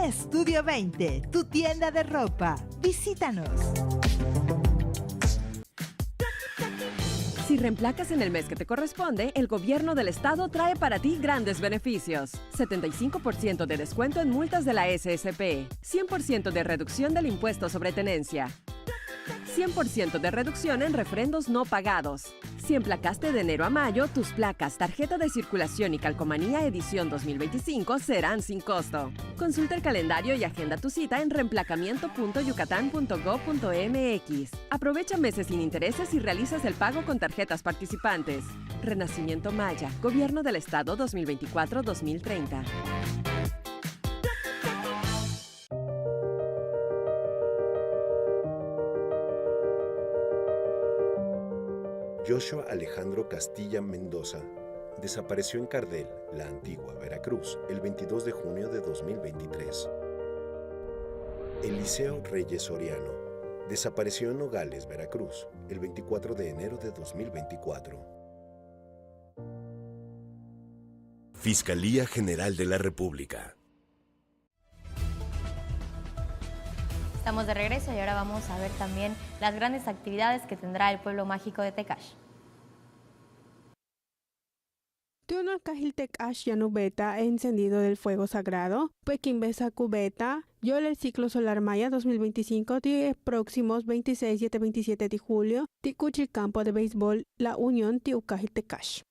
Estudio 20, tu tienda de ropa. Visítanos. Si reemplacas en el mes que te corresponde, el Gobierno del Estado trae para ti grandes beneficios. 75% de descuento en multas de la SSP. 100% de reducción del impuesto sobre tenencia. 100% de reducción en refrendos no pagados. Si emplacaste de enero a mayo, tus placas, tarjeta de circulación y calcomanía edición 2025 serán sin costo. Consulta el calendario y agenda tu cita en reemplacamiento.yucatán.gov.mx. Aprovecha meses sin intereses y realizas el pago con tarjetas participantes. Renacimiento Maya, Gobierno del Estado 2024-2030. Joshua Alejandro Castilla Mendoza desapareció en Cardel, la antigua Veracruz, el 22 de junio de 2023. Eliseo Reyes Soriano desapareció en Nogales, Veracruz, el 24 de enero de 2024. Fiscalía General de la República. Estamos de regreso y ahora vamos a ver también las grandes actividades que tendrá el pueblo mágico de Tecash. Tuno Cajiltec Ash Yanubeta encendido del fuego sagrado, Pekín Besa Cubeta, Yol el ciclo solar maya 2025, de próximos 26 y 27 de julio, Ticuchi campo de béisbol, la Unión Tiucajiltec Ash.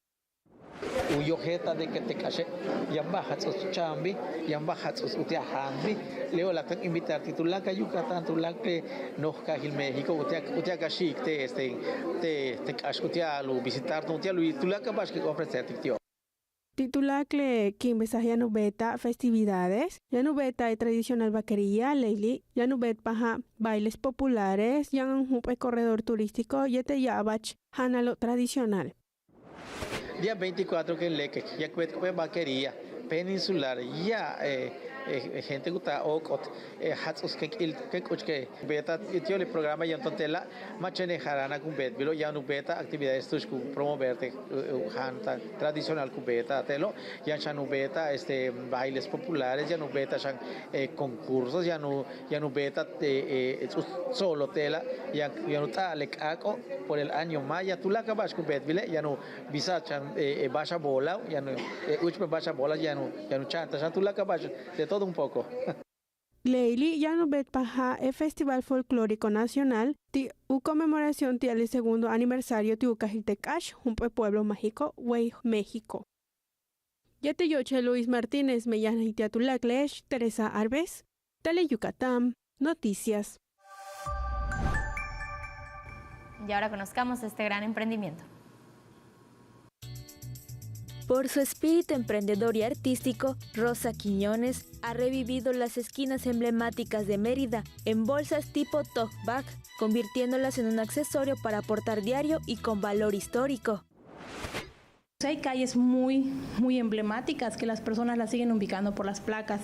Uyojeta de que te cache, yambajats chambi, yambajats utiahambi, leo la tan invitar titulaca Yucatán, tulaque no cajil México, utiacashik te cash utialu, visitar tu utialu y tulaca vas que ofrecer tío. Titulacle Kimbesa Yanubeta festividades, Yanubeta y tradicional vaquería, Leili, Yanubet paja bailes populares, Yanjupe corredor turístico, Yete Yabach, Hanalo tradicional. Día 24 que leque, ya que vaquería peninsular, ya gente que está okot, hatsos que beta tío el programa ya entonces machene jarana con bet, bilo ya no beta actividades tus promoverte hanta tradicional con beta telo, ya no beta bailes populares, ya no beta concursos, ya no beta solo tela, ya no está lecaco por el año maya, tú la acabas con bet, bile ya no visa baja bola, ya no uchme baja bola, ya no chanta, ya tú la acabas de todo un poco. Leili Yanubet Paja el Festival Folclórico Nacional de conmemoración del segundo aniversario de Ucajiltec Ash, un pueblo mágico, Huey, México. Yate Yoche Luis Martínez, Mellana y Teatulaclesh, Teresa Arbes, Tele Yucatán, Noticias. Y ahora conozcamos este gran emprendimiento. Por su espíritu emprendedor y artístico, Rosa Quiñones ha revivido las esquinas emblemáticas de Mérida en bolsas tipo tote bag, convirtiéndolas en un accesorio para portar diario y con valor histórico. Hay calles muy emblemáticas que las personas las siguen ubicando por las placas,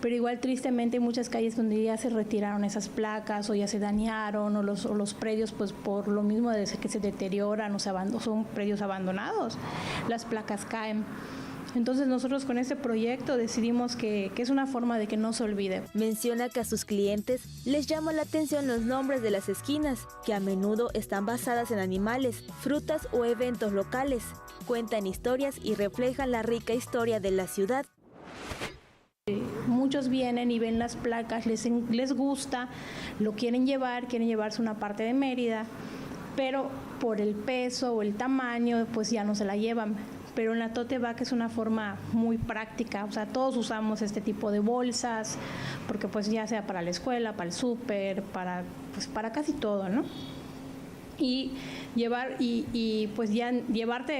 pero igual tristemente hay muchas calles donde ya se retiraron esas placas o ya se dañaron o los predios pues por lo mismo de que se deterioran o son predios abandonados, las placas caen. Entonces nosotros con este proyecto decidimos que es una forma de que no se olvide. Menciona que a sus clientes les llama la atención los nombres de las esquinas, que a menudo están basadas en animales, frutas o eventos locales. Cuentan historias y reflejan la rica historia de la ciudad. Muchos vienen y ven las placas, les gusta, lo quieren llevarse una parte de Mérida, pero por el peso o el tamaño pues ya no se la llevan. Pero en la tote bag es una forma muy práctica, o sea, todos usamos este tipo de bolsas, porque pues ya sea para la escuela, para el súper, para casi todo, ¿no? Y llevarte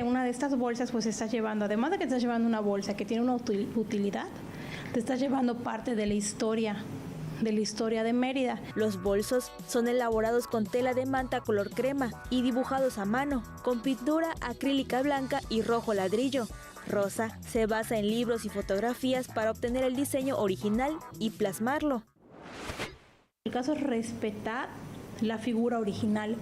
una de estas bolsas, pues estás llevando, además de que estás llevando una bolsa que tiene una utilidad, te estás llevando parte de la historia de Mérida. Los bolsos son elaborados con tela de manta color crema y dibujados a mano, con pintura acrílica blanca y rojo ladrillo. Rosa se basa en libros y fotografías para obtener el diseño original y plasmarlo. El caso es respetar la figura original,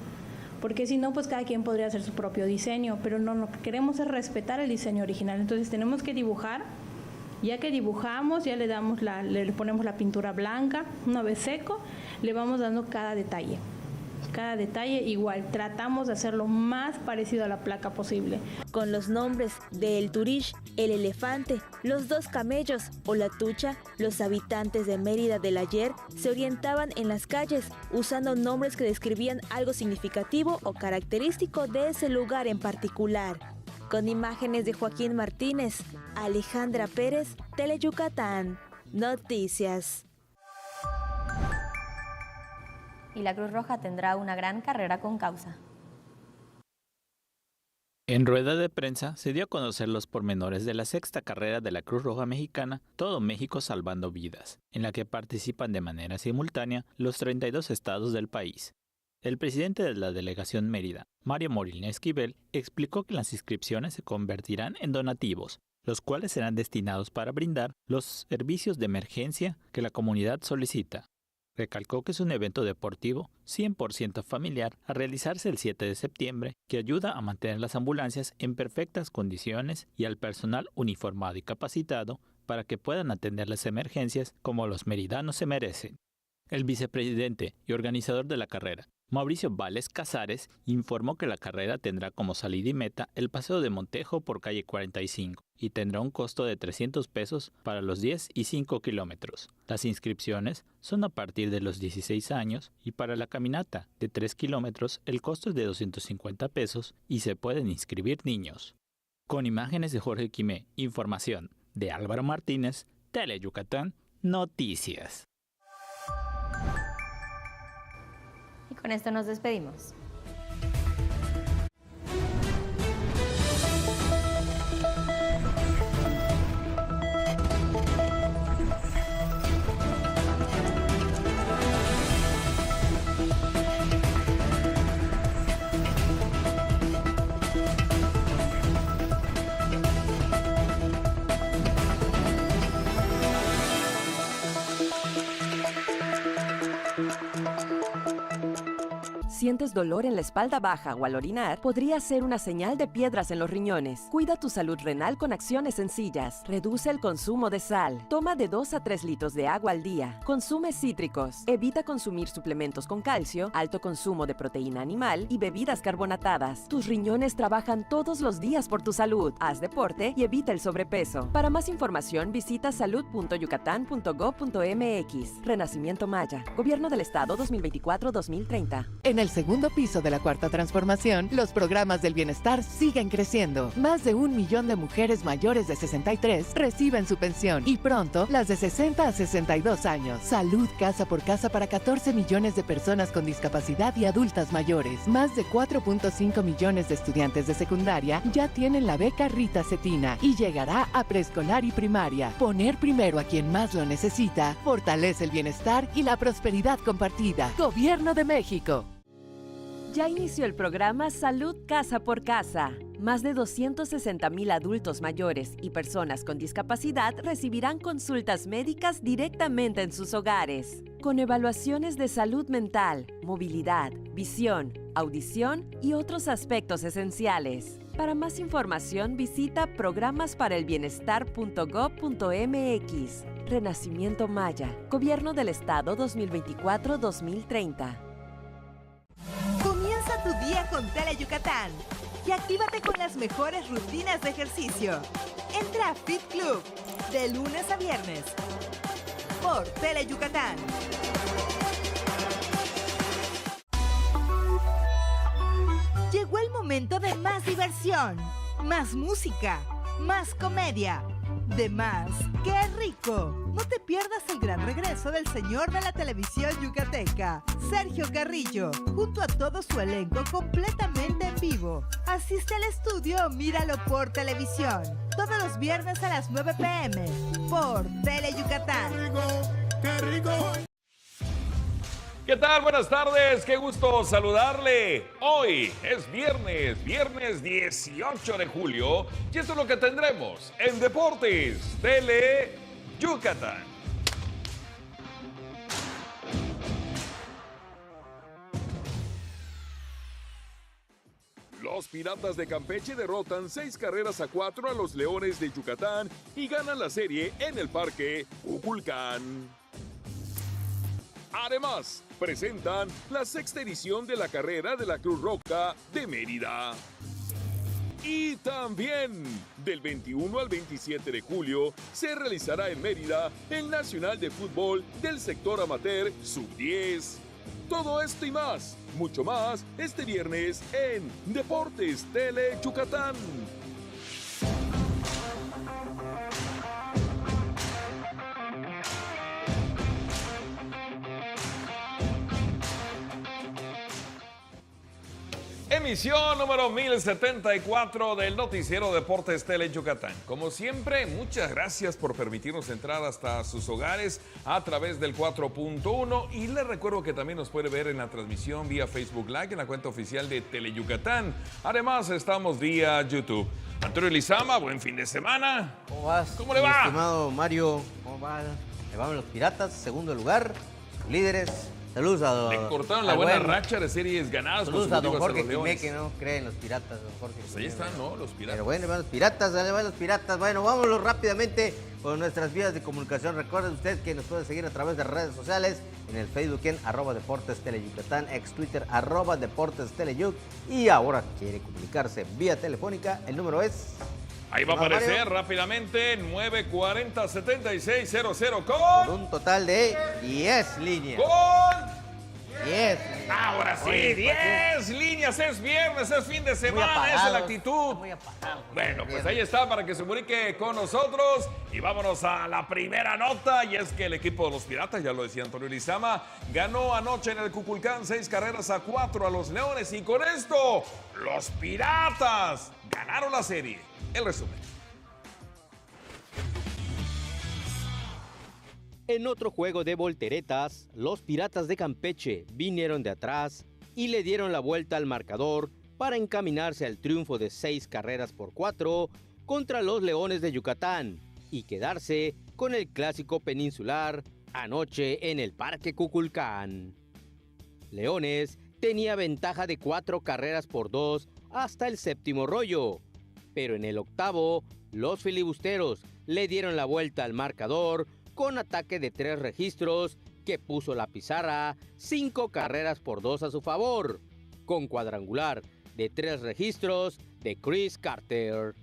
porque si no, pues cada quien podría hacer su propio diseño, pero no, lo que queremos es respetar el diseño original. Entonces tenemos que dibujar. Ya que dibujamos, ya le ponemos la pintura blanca, una vez seco, le vamos dando cada detalle. Cada detalle igual, tratamos de hacerlo más parecido a la placa posible. Con los nombres de El Turish, El Elefante, Los Dos Camellos o La Tucha, los habitantes de Mérida del ayer se orientaban en las calles usando nombres que describían algo significativo o característico de ese lugar en particular. Con imágenes de Joaquín Martínez, Alejandra Pérez, Tele Yucatán, Noticias. Y la Cruz Roja tendrá una gran carrera con causa. En rueda de prensa se dio a conocer los pormenores de la sexta carrera de la Cruz Roja Mexicana, Todo México Salvando Vidas, en la que participan de manera simultánea los 32 estados del país. El presidente de la delegación Mérida, Mario Molina Esquivel, explicó que las inscripciones se convertirán en donativos, los cuales serán destinados para brindar los servicios de emergencia que la comunidad solicita. Recalcó que es un evento deportivo 100% familiar a realizarse el 7 de septiembre que ayuda a mantener las ambulancias en perfectas condiciones y al personal uniformado y capacitado para que puedan atender las emergencias como los meridanos se merecen. El vicepresidente y organizador de la carrera, Mauricio Vales Casares informó que la carrera tendrá como salida y meta el Paseo de Montejo por calle 45 y tendrá un costo de 300 pesos para los 10 y 5 kilómetros. Las inscripciones son a partir de los 16 años y para la caminata de 3 kilómetros el costo es de 250 pesos y se pueden inscribir niños. Con imágenes de Jorge Quimé, información de Álvaro Martínez, Tele Yucatán, Noticias. Y con esto nos despedimos. ¿Sientes dolor en la espalda baja o al orinar? Podría ser una señal de piedras en los riñones. Cuida tu salud renal con acciones sencillas. Reduce el consumo de sal. Toma de 2 a 3 litros de agua al día. Consume cítricos. Evita consumir suplementos con calcio, alto consumo de proteína animal y bebidas carbonatadas. Tus riñones trabajan todos los días por tu salud. Haz deporte y evita el sobrepeso. Para más información, visita salud.yucatán.gov.mx. Renacimiento Maya. Gobierno del Estado 2024-2030. En el segundo piso de la Cuarta Transformación, los programas del bienestar siguen creciendo. Más de 1 millón de mujeres mayores de 63 reciben su pensión y pronto las de 60 a 62 años. Salud casa por casa para 14 millones de personas con discapacidad y adultas mayores. Más de 4.5 millones de estudiantes de secundaria ya tienen la beca Rita Cetina y llegará a preescolar y primaria. Poner primero a quien más lo necesita fortalece el bienestar y la prosperidad compartida. Gobierno de México. Ya inició el programa Salud Casa por Casa. Más de 260,000 adultos mayores y personas con discapacidad recibirán consultas médicas directamente en sus hogares, con evaluaciones de salud mental, movilidad, visión, audición y otros aspectos esenciales. Para más información visita programasparaelbienestar.gov.mx. Renacimiento Maya. Gobierno del Estado 2024-2030. Comienza tu día con Tele Yucatán y actívate con las mejores rutinas de ejercicio. Entra a Fit Club de lunes a viernes por Tele Yucatán. Llegó el momento de más diversión, más música, más comedia. De más, ¡qué rico! No te pierdas el gran regreso del señor de la televisión yucateca, Sergio Carrillo, junto a todo su elenco completamente en vivo. Asiste al estudio o míralo por televisión, todos los viernes a las 9 p.m. por Tele Yucatán. ¡Qué rico! ¿Qué tal? Buenas tardes, qué gusto saludarle. Hoy es viernes 18 de julio y esto es lo que tendremos en Deportes Tele Yucatán. Los Piratas de Campeche derrotan 6-4 a los Leones de Yucatán y ganan la serie en el Parque Uculcán. Además, presentan la 6ª edición de la carrera de la Cruz Roja de Mérida. Y también, del 21 al 27 de julio, se realizará en Mérida el Nacional de Fútbol del sector amateur Sub-10. Todo esto y más, mucho más, este viernes en Deportes Tele Yucatán. Emisión número 1074 del noticiero Deportes Tele Yucatán. Como siempre, muchas gracias por permitirnos entrar hasta sus hogares a través del 4.1 y les recuerdo que también nos puede ver en la transmisión vía Facebook Live en la cuenta oficial de Tele Yucatán. Además, estamos vía YouTube. Antonio Lizama, buen fin de semana. ¿Cómo vas? ¿Cómo le va? Estimado Mario, ¿cómo va? Le van los Piratas, segundo lugar, líderes, Saludos a don... Le cortaron la buena racha de series ganadas. Saludos a don Jorge Quimé, que no cree en los piratas, don Jorge. Pues ahí están, ¿no? Los piratas. Pero bueno, van los piratas, van los piratas. Bueno, vámonos rápidamente con nuestras vías de comunicación. Recuerden usted que nos puede seguir a través de redes sociales, en el Facebook en @Deportes Teleyucatán, ex Twitter @Deportes Teleyuc, y ahora quiere comunicarse vía telefónica, el número es... Ahí va a aparecer Mario rápidamente 940-7600 con un total de 10 líneas. Con 10. Ahora sí, 10 líneas. Es viernes, es fin de semana, esa es la actitud. Muy apagado. Bueno, pues ahí está para que se comunique con nosotros. Y vámonos a la primera nota. Y es que el equipo de los Piratas, ya lo decía Antonio Lizama, ganó anoche en el Cuculcán 6-4 a los Leones. Y con esto, los Piratas ganaron la serie. El resumen. En otro juego de volteretas, los Piratas de Campeche vinieron de atrás y le dieron la vuelta al marcador para encaminarse al triunfo de 6-4 contra los Leones de Yucatán y quedarse con el clásico peninsular anoche en el Parque Cuculcán. Leones tenía ventaja de 4-2 hasta el séptimo rollo, pero en el octavo, los filibusteros le dieron la vuelta al marcador con ataque de 3 registros que puso la pizarra 5-2 a su favor, con cuadrangular de 3 registros de Chris Carter.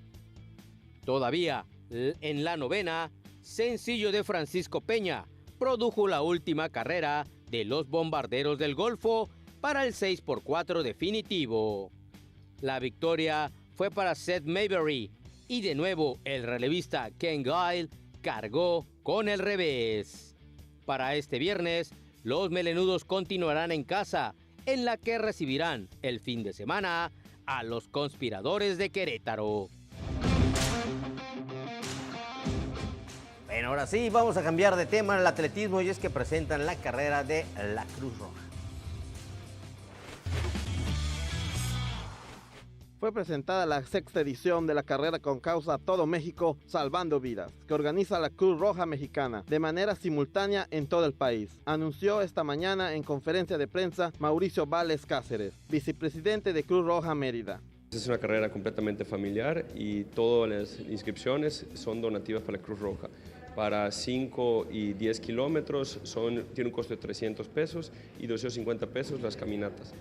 Todavía en la novena, sencillo de Francisco Peña produjo la última carrera de los Bombarderos del Golfo para el 6-4 definitivo. La victoria fue para Seth Mayberry y de nuevo el relevista Ken Giles cargó con el revés. Para este viernes, los melenudos continuarán en casa, en la que recibirán el fin de semana a los Conspiradores de Querétaro. Bueno, ahora sí, vamos a cambiar de tema en el atletismo, y es que presentan la carrera de la Cruz Roja. Fue presentada la 6ª edición de la carrera con causa Todo México Salvando Vidas, que organiza la Cruz Roja Mexicana de manera simultánea en todo el país. Anunció esta mañana en conferencia de prensa Mauricio Vales Cáceres, vicepresidente de Cruz Roja Mérida. Es una carrera completamente familiar y todas las inscripciones son donativas para la Cruz Roja. Para 5 y 10 kilómetros tiene un costo de 300 pesos y 250 pesos las caminatas.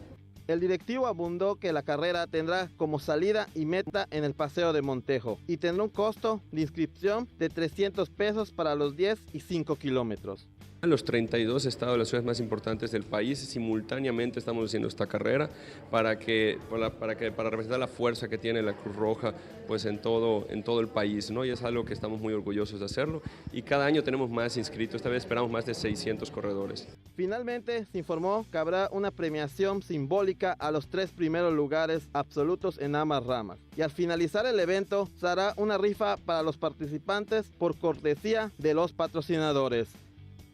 El directivo abundó que la carrera tendrá como salida y meta en el Paseo de Montejo y tendrá un costo de inscripción de 300 pesos para los 10 y 5 kilómetros. En los 32 estados de las ciudades más importantes del país simultáneamente estamos haciendo esta carrera para representar la fuerza que tiene la Cruz Roja pues en todo el país, ¿no? Y es algo que estamos muy orgullosos de hacerlo y cada año tenemos más inscritos, esta vez esperamos más de 600 corredores. Finalmente se informó que habrá una premiación simbólica a los 3 primeros lugares absolutos en ambas ramas. Y al finalizar el evento se hará una rifa para los participantes por cortesía de los patrocinadores.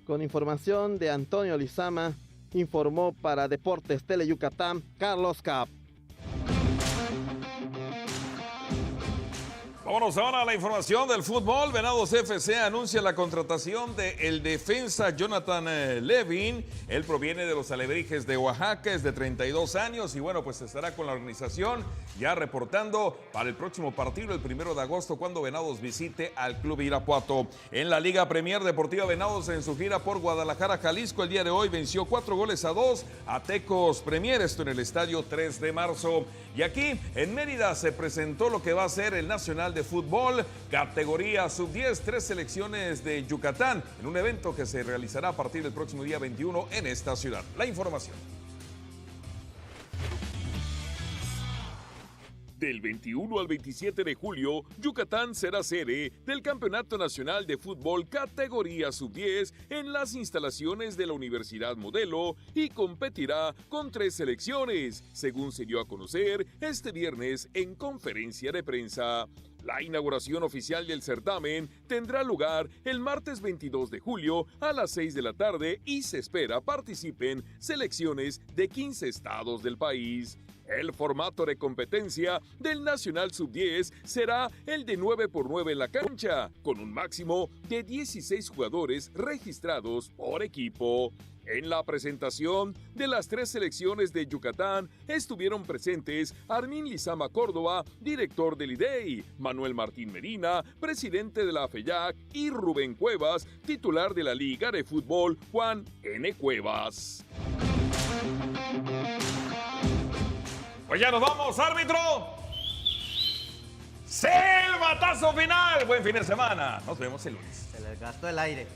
Con información de Antonio Lizama, informó para Deportes Teleyucatán, Carlos Cap. Vámonos ahora a la información del fútbol. Venados FC anuncia la contratación del defensa Jonathan Levin. Él proviene de los Alebrijes de Oaxaca, es de 32 años y bueno, pues estará con la organización ya reportando para el próximo partido, el 1 de agosto, cuando Venados visite al Club Irapuato. En la Liga Premier Deportiva, Venados en su gira por Guadalajara, Jalisco, el día de hoy venció 4-2 a Tecos Premier, esto en el estadio 3 de marzo. Y aquí en Mérida se presentó lo que va a ser el Nacional de Fútbol, categoría sub-10, 3 selecciones de Yucatán, en un evento que se realizará a partir del próximo día 21 en esta ciudad. La información. Del 21 al 27 de julio, Yucatán será sede del Campeonato Nacional de Fútbol categoría sub-10 en las instalaciones de la Universidad Modelo y competirá con 3 selecciones, según se dio a conocer este viernes en conferencia de prensa. La inauguración oficial del certamen tendrá lugar el martes 22 de julio a las 6 de la tarde y se espera participen selecciones de 15 estados del país. El formato de competencia del Nacional Sub-10 será el de 9x9 en la cancha, con un máximo de 16 jugadores registrados por equipo. En la presentación de las 3 selecciones de Yucatán estuvieron presentes Armin Lizama Córdoba, director del IDEI, Manuel Martín Medina, presidente de la AFEYAC, y Rubén Cuevas, titular de la Liga de Fútbol Juan N. Cuevas. Pues ya nos vamos, árbitro. Silbatazo final. Buen fin de semana. Nos vemos el lunes. Se les gastó el aire.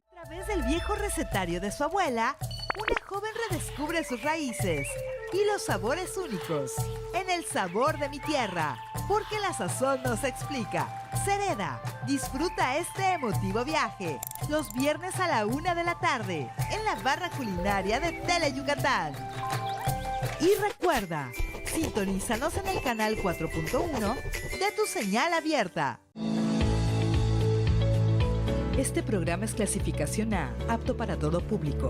A través del viejo recetario de su abuela, una joven redescubre sus raíces y los sabores únicos en El Sabor de mi Tierra, porque la sazón nos explica. Serena, disfruta este emotivo viaje los viernes a la 1 de la tarde en la barra culinaria de Tele Yucatán. Y recuerda, sintonízanos en el canal 4.1 de tu señal abierta. Este programa es clasificación A, apto para todo público.